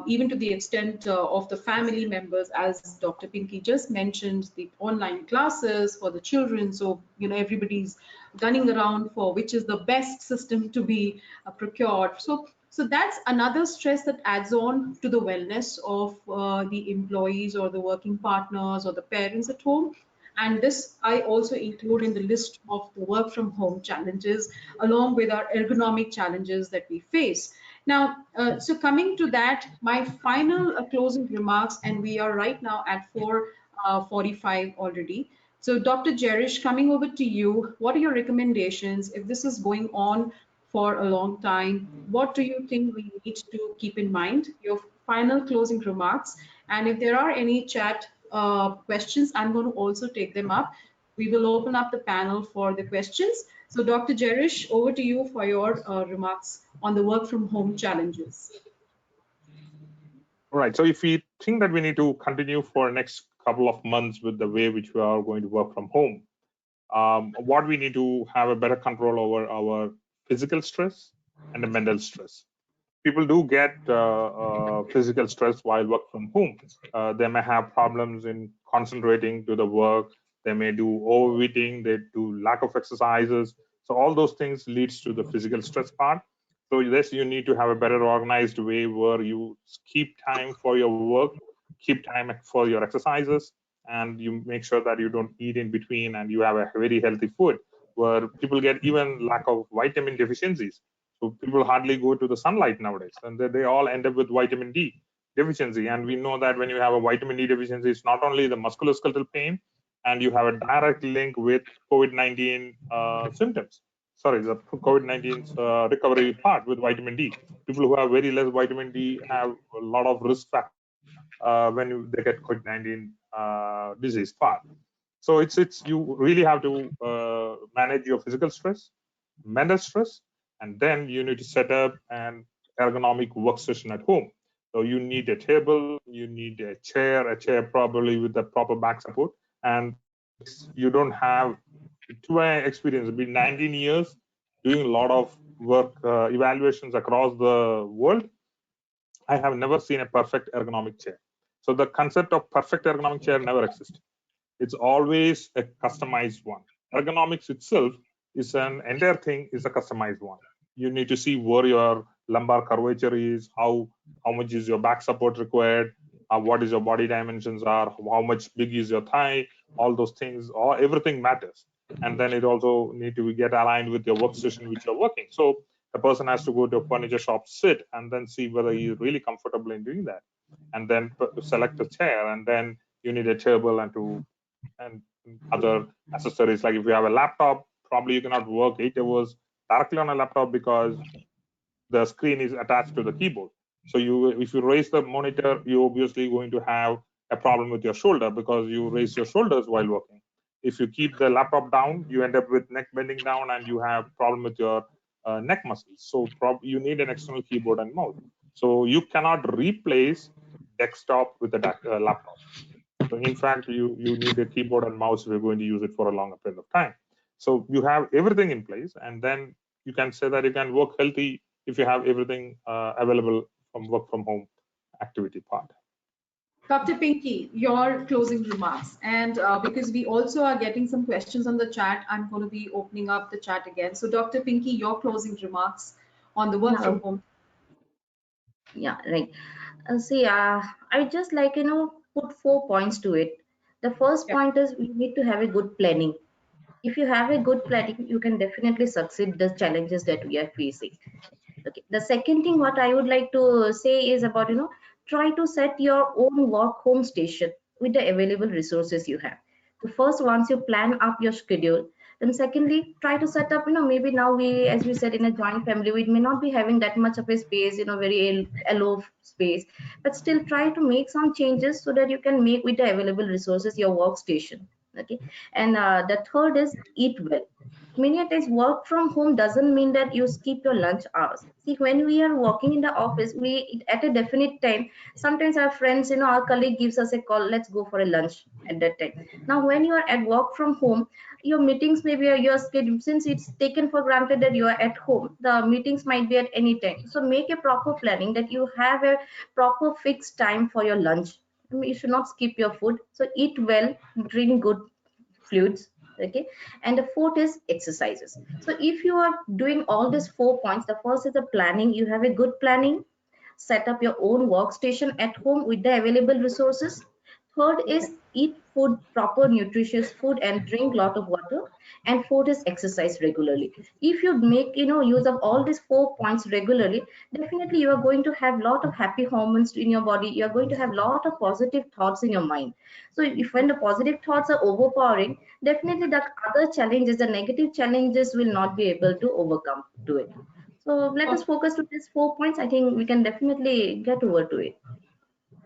even to the extent of the family members, as Dr. Pinky just mentioned, the online classes for the children. So, everybody's gunning around for which is the best system to be procured. So that's another stress that adds on to the wellness of the employees or the working partners or the parents at home. And this I also include in the list of the work from home challenges, along with our ergonomic challenges that we face. Now, so coming to that, my final closing remarks, and we are right now at 4:45 already. So, Dr. Jerish, coming over to you, what are your recommendations if this is going on for a long time? What do you think we need to keep in mind? Your final closing remarks. And if there are any chat questions, I'm going to also take them up. We will open up the panel for the questions. So, Dr. Jerish, over to you for your remarks on the work from home challenges. Right. So if we think that we need to continue for next couple of months with the way which we are going to work from home, what we need to have a better control over our physical stress and the mental stress. People do get physical stress while work from home. They may have problems in concentrating to the work. They may do overeating. They do lack of exercises. So all those things leads to the physical stress part. So yes, you need to have a better organized way where you keep time for your work, keep time for your exercises, and you make sure that you don't eat in between and you have a very healthy food. Where people get even lack of vitamin deficiencies, so people hardly go to the sunlight nowadays, and they all end up with vitamin D deficiency. And we know that when you have a vitamin D deficiency, it's not only the musculoskeletal pain, and you have a direct link with COVID-19 symptoms. Sorry, the COVID-19 recovery part with vitamin D. People who have very less vitamin D have a lot of risk factors when they get COVID-19 disease part. So it's you really have to manage your physical stress, mental stress, and then you need to set up an ergonomic workstation at home. So you need a table, you need a chair probably with the proper back support. And you don't have, to my experience, it's been 19 years doing a lot of work evaluations across the world. I have never seen a perfect ergonomic chair. So the concept of perfect ergonomic chair never exists. It's always a customized one. Ergonomics itself is an entire thing, is a customized one. You need to see where your lumbar curvature is, how much is your back support required, what is your body dimensions are, how much big is your thigh, all those things, everything matters. And then it also need to get aligned with your workstation which you're working. So the person has to go to a furniture shop, sit, and then see whether he's really comfortable in doing that, and then select a chair, and then you need a table and other accessories. Like if you have a laptop, probably you cannot work 8 hours directly on a laptop because the screen is attached to the keyboard. So if you raise the monitor, you're obviously going to have a problem with your shoulder because you raise your shoulders while working. If you keep the laptop down, you end up with neck bending down and you have problem with your neck muscles. So you need an external keyboard and mouse. So you cannot replace desktop with a laptop. So in fact, you need a keyboard and mouse if you're going to use it for a longer period of time. So you have everything in place, and then you can say that you can work healthy if you have everything available from work from home activity part. Dr. Pinky, your closing remarks. And because we also are getting some questions on the chat, I'm going to be opening up the chat again. So Dr. Pinky, your closing remarks on the work from home. Yeah, right. See, I just like, put 4 points to it. The first point is we need to have a good planning. If you have a good planning, you can definitely succeed the challenges that we are facing. Okay. The second thing what I would like to say is about, try to set your own work home station with the available resources you have. So first, once you plan up your schedule, then secondly, try to set up, maybe now we, as we said, in a joint family, we may not be having that much of a space, very aloof space, but still try to make some changes so that you can make with the available resources your workstation. Okay. And the third is eat well. Many a times work from home doesn't mean that you skip your lunch hours. See, when we are working in the office, we at a definite time, sometimes our friends, our colleague gives us a call, let's go for a lunch at that time. Now when you are at work from home, your meetings may be your schedule, since it's taken for granted that you are at home, the meetings might be at any time. So make a proper planning that you have a proper fixed time for your lunch. I mean, you should not skip your food. So eat well, drink good fluids. Okay. And the fourth is exercises. So if you are doing all these 4 points, the first is the planning. You have a good planning, set up your own workstation at home with the available resources. Third is eat food, proper nutritious food, and drink lot of water. And fourth is exercise regularly. If you make use of all these 4 points regularly, definitely you are going to have lot of happy hormones in your body. You are going to have lot of positive thoughts in your mind. So if when the positive thoughts are overpowering, definitely the other challenges, the negative challenges will not be able to overcome to it. So let us focus to these 4 points. I think we can definitely get over to it.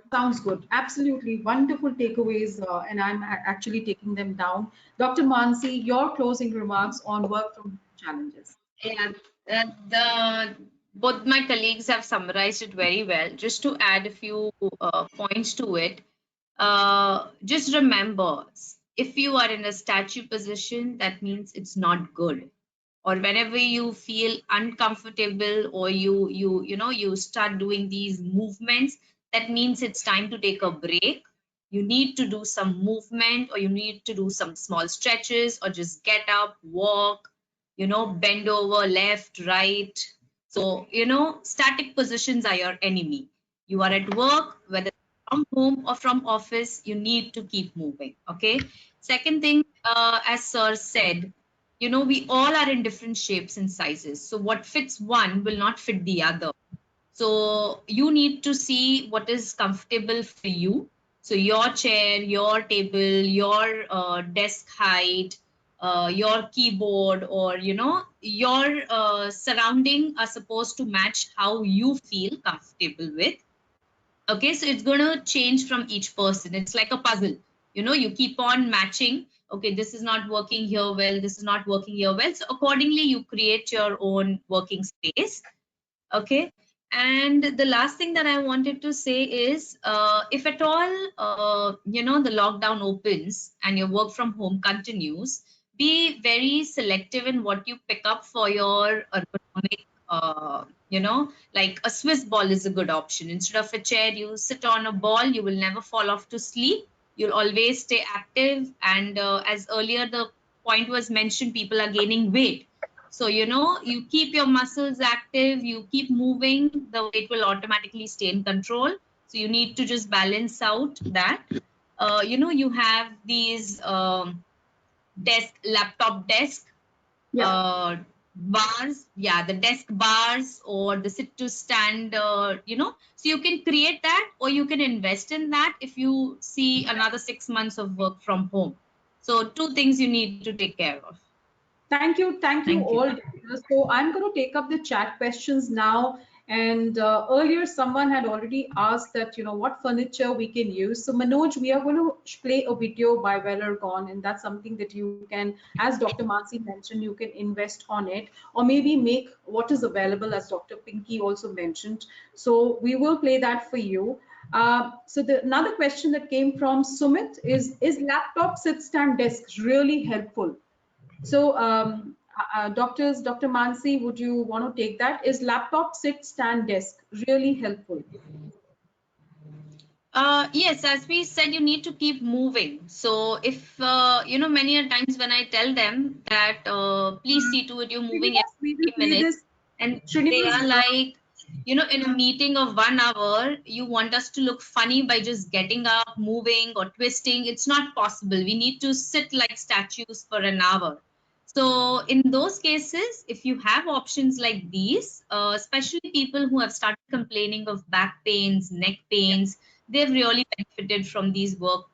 Sounds good. Absolutely wonderful takeaways, and I'm actually taking them down. Dr. Mansi, your closing remarks on work from home challenges. Yeah, both my colleagues have summarized it very well. Just to add a few points to it, just remember, if you are in a statue position, that means it's not good. Or whenever you feel uncomfortable or you start doing these movements, that means it's time to take a break. You need to do some movement, or you need to do some small stretches, or just get up, walk, bend over left, right. So static positions are your enemy. You are at work, whether from home or from office, you need to keep moving. Okay. Second thing, as sir said, we all are in different shapes and sizes. So what fits one will not fit the other. So you need to see what is comfortable for you. So your chair, your table, your desk height, your keyboard, or your surrounding are supposed to match how you feel comfortable with. Okay, so it's going to change from each person. It's like a puzzle. You keep on matching okay, this is not working here well, this is not working here well. So accordingly, you create your own working space. Okay. And the last thing that I wanted to say is, if at all, the lockdown opens and your work from home continues, be very selective in what you pick up for your ergonomic, like a Swiss ball is a good option. Instead of a chair, you sit on a ball, you will never fall off to sleep. You'll always stay active. And as earlier the point was mentioned, people are gaining weight. So, you keep your muscles active, you keep moving, the weight will automatically stay in control. So you need to just balance out that. You have these laptop desk bars, the desk bars or the sit to stand, so you can create that or you can invest in that if you see another 6 months of work from home. So two things you need to take care of. Thank you Thank you. all. So I'm going to take up the chat questions now. And earlier, someone had already asked that, what furniture we can use. So Manoj, we are going to play a video by Ergon, and that's something that you can, as Dr. Mansi mentioned, you can invest on it, or maybe make what is available, as Dr. Pinky also mentioned. So we will play that for you. So another question that came from Sumit is laptop sit stand desks really helpful? So, Dr. Mansi, would you want to take that? Is laptop sit stand desk really helpful? Yes, as we said, you need to keep moving. So if, many a times when I tell them that, please see to it, you're moving Srinivas, we every will play minute, this. and they Srinivas, are like, in a meeting of 1 hour, you want us to look funny by just getting up, moving or twisting. It's not possible. We need to sit like statues for an hour. So in those cases, if you have options like these, especially people who have started complaining of back pains, neck pains, they've really benefited from these work,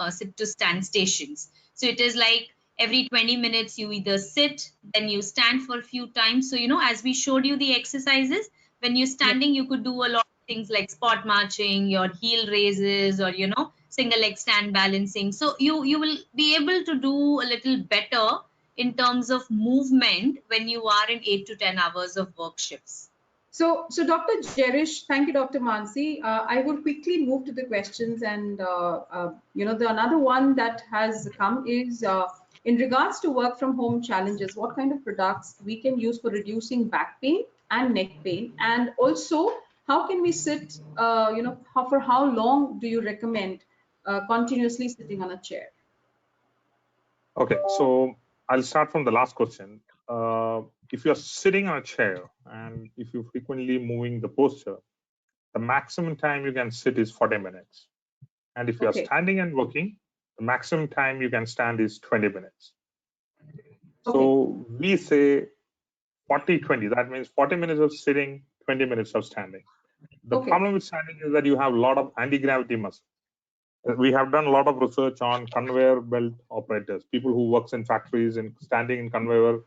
sit to stand stations. So it is like every 20 minutes you either sit, then you stand for a few times. So, as we showed you the exercises, when you're standing, you could do a lot of things like spot marching, your heel raises, or, single leg stand balancing. So you will be able to do a little better in terms of movement when you are in 8 to 10 hours of work shifts. So Dr. Jerish, thank you, Dr. Mansi. I will quickly move to the questions, and the another one that has come is in regards to work from home challenges. What kind of products we can use for reducing back pain and neck pain, and also how can we sit? For how long do you recommend continuously sitting on a chair? Okay, so I'll start from the last question. If you're sitting on a chair and if you're frequently moving the posture, the maximum time you can sit is 40 minutes. And if you're Okay. standing and working, the maximum time you can stand is 20 minutes. Okay. So we say 40-20. That means 40 minutes of sitting, 20 minutes of standing. The Okay. problem with standing is that you have a lot of anti-gravity muscle. We have done a lot of research on conveyor belt operators, people who works in factories and standing in conveyor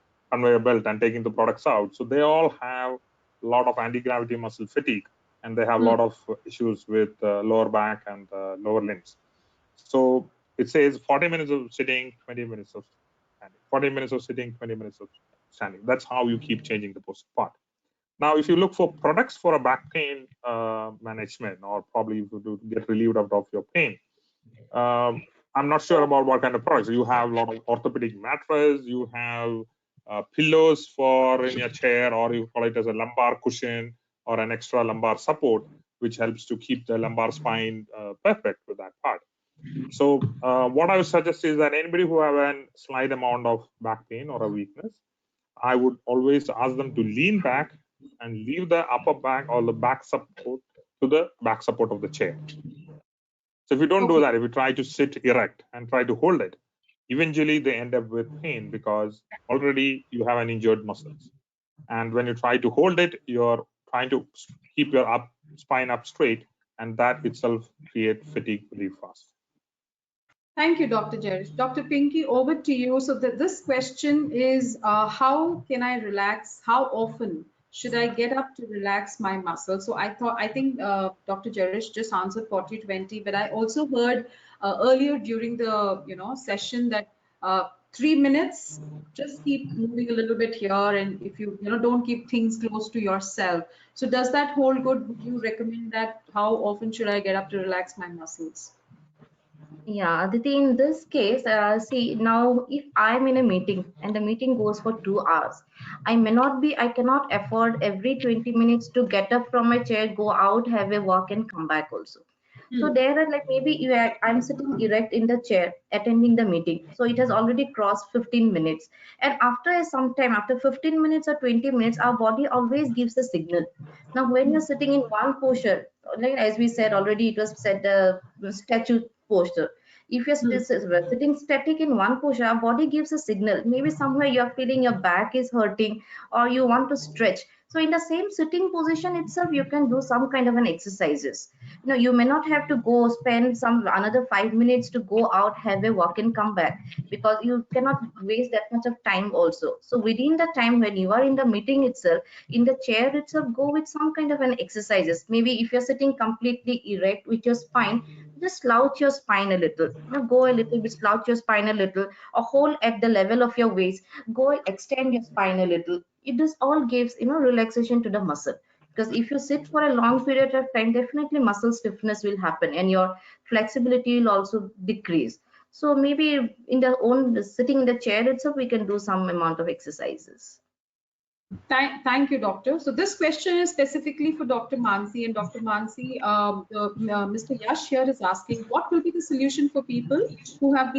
belt and taking the products out. So they all have a lot of anti-gravity muscle fatigue, and they have a lot of issues with lower back and lower limbs. So it says 40 minutes of sitting, 20 minutes of standing. 40 minutes of sitting, 20 minutes of standing. That's how you keep changing the posture part. Now, if you look for products for a back pain management, or probably if you do get relieved of your pain, I'm not sure about what kind of products. You have a lot of orthopedic mattress, you have pillows for in your chair, or you call it as a lumbar cushion or an extra lumbar support, which helps to keep the lumbar spine perfect with that part. So what I would suggest is that anybody who have a slight amount of back pain or a weakness, I would always ask them to lean back and leave the upper back or the back support to the back support of the chair. So if you don't do that, if you try to sit erect and try to hold it, eventually they end up with pain because already you have an injured muscles. And when you try to hold it, you're trying to keep your spine up straight, and that itself creates fatigue really fast. Thank you, Dr. Jerish. Dr. Pinky, over to you. So this question is, how can I relax? How often should I get up to relax my muscles? So I think Dr. Jerish just answered 40-20, but I also heard earlier during the session that 3 minutes, just keep moving a little bit here, and if you don't keep things close to yourself. So does that hold good? Would you recommend that? How often should I get up to relax my muscles? Yeah, Aditi, in this case, see now if I'm in a meeting and the meeting goes for 2 hours, I cannot afford every 20 minutes to get up from my chair, go out, have a walk, and come back also. So Hmm. there are like maybe I'm sitting erect in the chair attending the meeting. So it has already crossed 15 minutes. And after some time, after 15 minutes or 20 minutes, our body always gives a signal. Now, when you're sitting in one posture, like as we said already, it was said the statue posture. If you're Hmm. sitting static in one posture, our body gives a signal. Maybe somewhere you're feeling your back is hurting or you want to stretch. So in the same sitting position itself, you can do some kind of an exercises. You may not have to go spend some another 5 minutes to go out, have a walk and come back, because you cannot waste that much of time also. So within the time when you are in the meeting itself, in the chair itself, go with some kind of an exercises. Maybe if you're sitting completely erect with your spine, just slouch your spine a little. Go a little bit, slouch your spine a little, or hold at the level of your waist. Go and extend your spine a little. It just all gives relaxation to the muscle. Because if you sit for a long period of time, definitely muscle stiffness will happen and your flexibility will also decrease. So maybe in the own sitting in the chair itself, we can do some amount of exercises. Thank you, doctor. So this question is specifically for Dr. Mansi. And Dr. Mansi, Mr. Yash here is asking, what will be the solution for people who have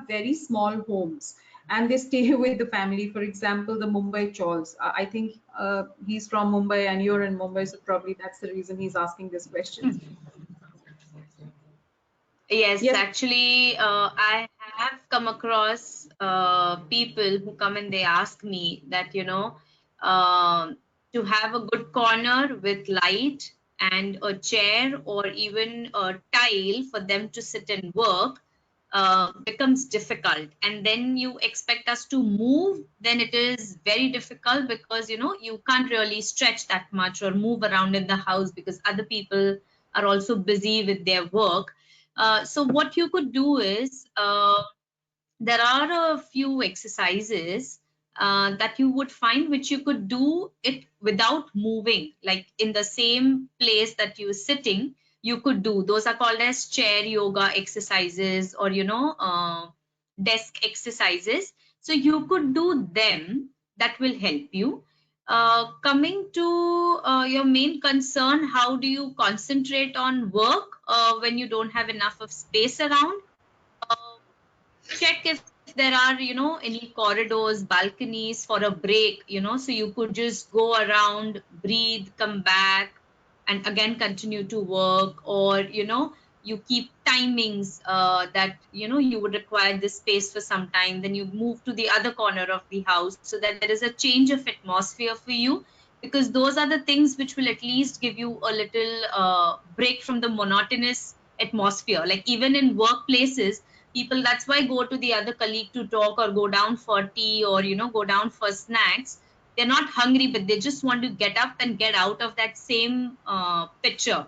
very small homes and they stay with the family? For example, the Mumbai Chols. I think he's from Mumbai and you're in Mumbai, so probably that's the reason he's asking this question. Yes, Yes. actually, I have come across people who come and they ask me that, to have a good corner with light and a chair or even a tile for them to sit and work becomes difficult. And then you expect us to move, then it is very difficult because, you can't really stretch that much or move around in the house because other people are also busy with their work. So what you could do is there are a few exercises that you would find which you could do it without moving, like in the same place that you're sitting. You could do those are called as chair yoga exercises or desk exercises. So you could do them. That will help you. Coming to your main concern, how do you concentrate on work when you don't have enough of space around? Uh, Check if there are, any corridors, balconies for a break, so you could just go around, breathe, come back, and again continue to work. Or, you keep timings that, you would require this space for some time, then you move to the other corner of the house so that there is a change of atmosphere for you, because those are the things which will at least give you a little break from the monotonous atmosphere. Like even in workplaces, people, that's why, go to the other colleague to talk or go down for tea or go down for snacks. They're not hungry, but they just want to get up and get out of that same picture.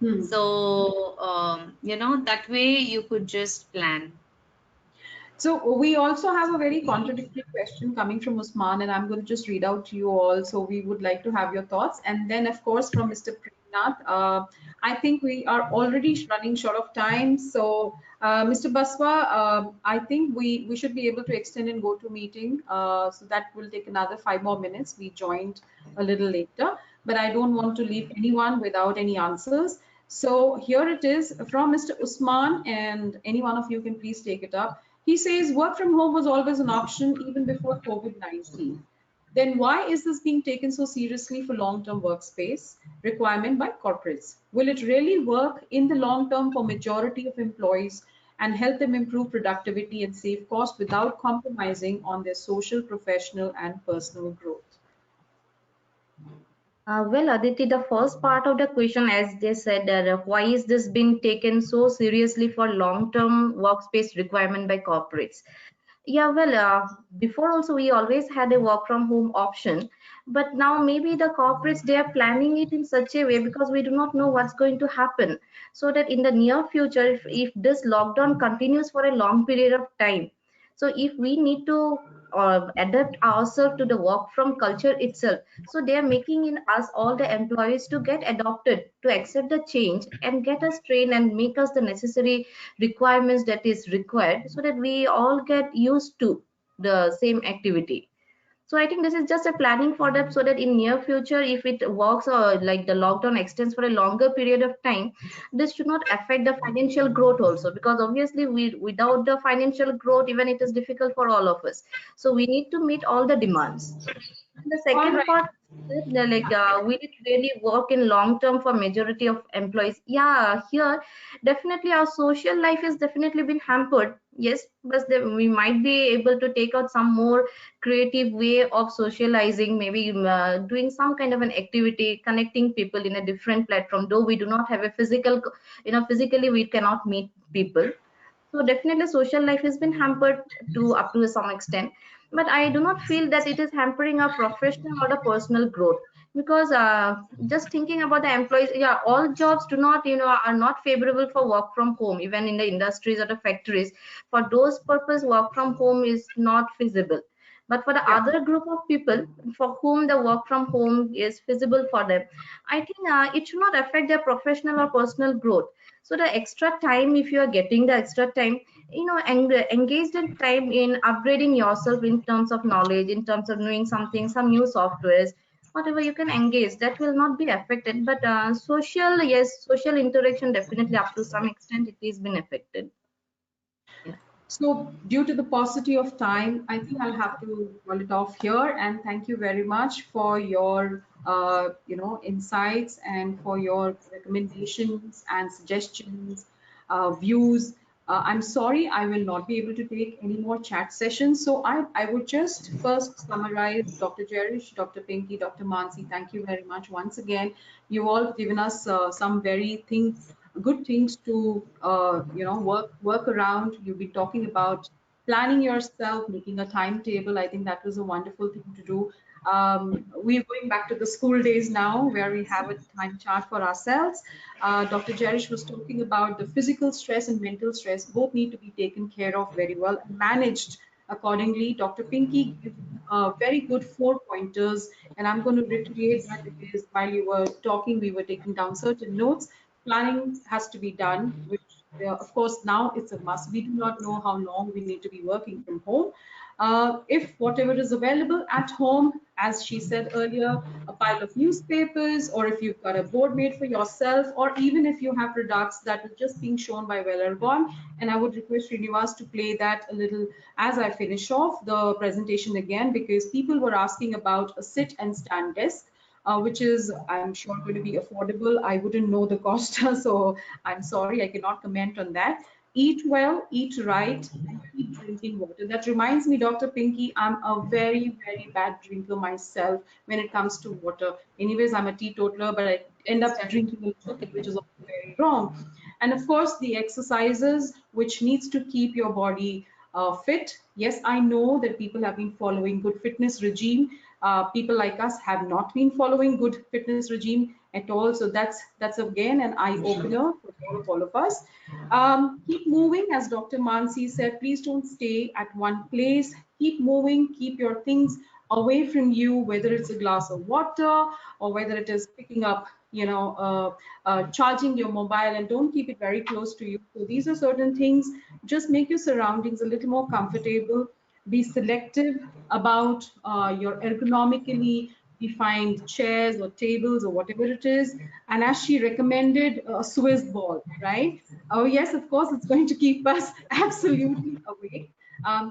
Hmm. So that way you could just plan. So we also have a very contradictory question coming from Usman, and I'm going to just read out to you all. So we would like to have your thoughts. And then, of course, from Mr. Prinath, I think we are already running short of time. So, Mr. Baswa, I think we should be able to extend and go to meeting. So that will take another 5 more minutes. We joined a little later, but I don't want to leave anyone without any answers. So here it is from Mr. Usman, and any one of you can please take it up. He says work from home was always an option even before COVID-19. Then why is this being taken so seriously for long-term workspace requirement by corporates? Will it really work in the long term for majority of employees and help them improve productivity and save cost without compromising on their social, professional, and personal growth? Well, Aditi, the first part of the question, as they said, why is this being taken so seriously for long-term workspace requirement by corporates? Yeah, well, before also we always had a work from home option, but now maybe the corporates they are planning it in such a way because we do not know what's going to happen. So that in the near future, if this lockdown continues for a long period of time, so if we need to adapt ourselves to the work from culture itself, so they are making in us all the employees to get adopted to accept the change and get us trained and make us the necessary requirements that is required so that we all get used to the same activity. So I think this is just a planning for that so that in near future if it works or like the lockdown extends for a longer period of time, this should not affect the financial growth also, because obviously we without the financial growth even it is difficult for all of us. So we need to meet all the demands. The All second right. part, will it really work in long term for majority of employees? Yeah, here definitely our social life has definitely been hampered. Yes, but we might be able to take out some more creative way of socializing, maybe doing some kind of an activity, connecting people in a different platform. Though we do not have a physical, physically we cannot meet people, so definitely social life has been hampered to up to some extent, but I do not feel that it is hampering our professional or the personal growth, because just thinking about the employees, yeah, all jobs do not, are not favorable for work from home, even in the industries or the factories. For those purpose, work from home is not feasible. But for the Yeah. other group of people for whom the work from home is feasible for them, I think it should not affect their professional or personal growth. So the extra time, if you are getting the extra time, engaged in time in upgrading yourself in terms of knowledge, in terms of knowing something, some new softwares, whatever you can engage, that will not be affected. But social, yes, social interaction definitely up to some extent it is been affected. Yeah. So, due to the paucity of time, I think I'll have to call it off here. And thank you very much for your, insights and for your recommendations and suggestions, views. I'm sorry, I will not be able to take any more chat sessions. So I would just first summarize Dr. Jerish, Dr. Pinky, Dr. Mansi. Thank you very much once again. You all given us some very good things to work around. You've been talking about planning yourself, making a timetable. I think that was a wonderful thing to do. We're going back to the school days now where we have a time chart for ourselves. Dr. Jerish was talking about the physical stress and mental stress both need to be taken care of very well and managed accordingly. Dr. Pinky gave very good 4 pointers, and I'm going to reiterate that because while you were talking, we were taking down certain notes. Planning has to be done, which of course now it's a must. We do not know how long we need to be working from home. If whatever is available at home, as she said earlier, a pile of newspapers, or if you've got a board made for yourself, or even if you have products that are just being shown by Ergon, and I would request Srinivas to play that a little as I finish off the presentation again, because people were asking about a sit and stand desk, which is, I'm sure, going to be affordable. I wouldn't know the cost, so I'm sorry, I cannot comment on that. Eat well, eat right, and keep drinking water. That reminds me, Dr. Pinky, I'm a very, very bad drinker myself when it comes to water. Anyways, I'm a teetotaler, but I end up drinking a little bit, which is also very wrong. And of course, the exercises, which needs to keep your body fit. Yes, I know that people have been following good fitness regime. People like us have not been following good fitness regime at all. So that's again an eye opener for all of us. Keep moving, as Dr. Mansi said. Please don't stay at one place. Keep moving. Keep your things away from you, whether it's a glass of water or whether it is picking up, charging your mobile, and don't keep it very close to you. So these are certain things. Just make your surroundings a little more comfortable. Be selective about your ergonomically defined chairs or tables or whatever it is. And as she recommended, a Swiss ball, right? Oh, yes, of course, it's going to keep us absolutely awake.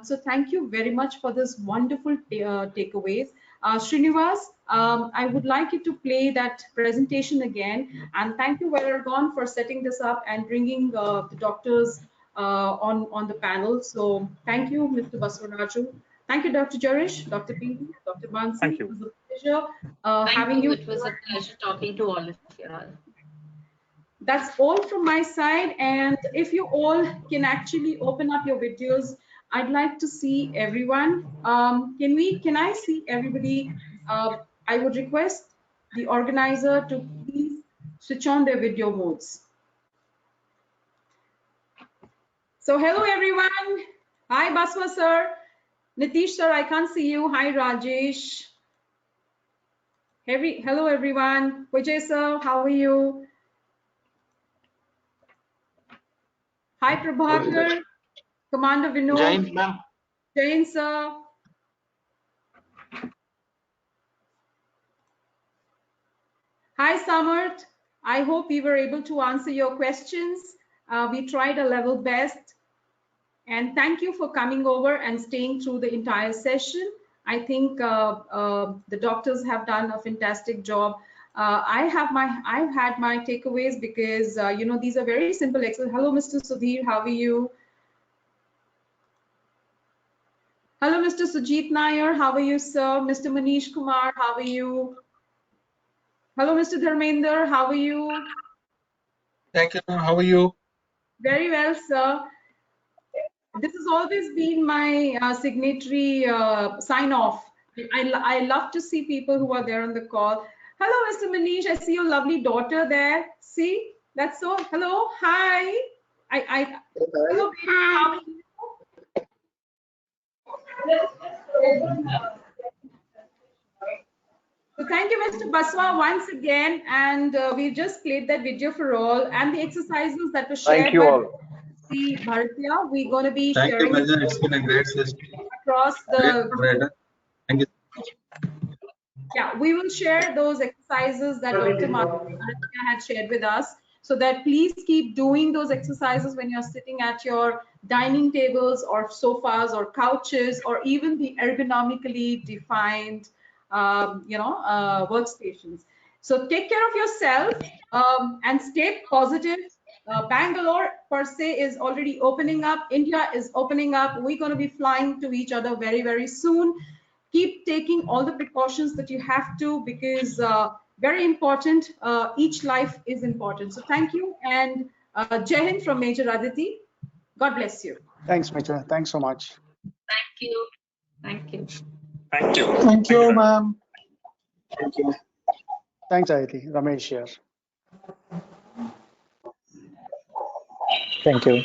So thank you very much for this wonderful takeaways. Srinivas, I would like you to play that presentation again. And thank you, Ergon, for setting this up and bringing the doctors on the panel. So thank you, Mr. Baswaraju. Thank you, Dr. Jarish, Dr. Pinky, Dr. Bansi. Thank It you. was a pleasure Thank having you. you It was a here. pleasure talking to all of you. That's all from my side. And if you all can actually open up your videos, I'd like to see everyone. Can I see everybody? I would request the organizer to please switch on their video modes. So hello everyone. Hi Basma sir. Nitish sir, I can't see you. Hi Rajesh. Hello everyone. Vijay sir, how are you? Hi Prabhakar. Commander Vinod. Jain, ma'am. Jain sir. Hi Samarth. I hope we were able to answer your questions. We tried a level best. And thank you for coming over and staying through the entire session. I think the doctors have done a fantastic job. I've had my takeaways because you know, these are very simple exercises. Hello, Mr. Sudhir, how are you? Hello, Mr. Sujit Nair, how are you, sir? Mr. Manish Kumar, how are you? Hello, Mr. Dharmender, how are you? Thank you. How are you? Very well, sir. This has always been my signatory sign off. I love to see people who are there on the call. Hello, Mr. Manish. I see your lovely daughter there. See, that's so. Hello, hi. Hello, baby. How are you? So thank you, Mr. Baswa, once again. And we just played that video for all and the exercises that were shared Thank you by all. the Bharatiya. We're going to be Thank you, sharing it Majan. It's been a great session. across Great the. moderator. Thank you. Yeah, we will share those exercises that Dr. Bharatiya had shared with us. So that please keep doing those exercises when you're sitting at your dining tables or sofas or couches or even the ergonomically defined, workstations. So take care of yourself and stay positive. Bangalore per se is already opening up. India is opening up. We're going to be flying to each other very, very soon. Keep taking all the precautions that you have to because very important. Each life is important. So thank you and Jai Hind from Major Aditi. God bless you. Thanks, Mitra. Thanks so much. Thank you. Thank you. Thank you. Thank you, very much. ma'am. Thank you. Thanks, Aditi. Ramesh here. Thank you.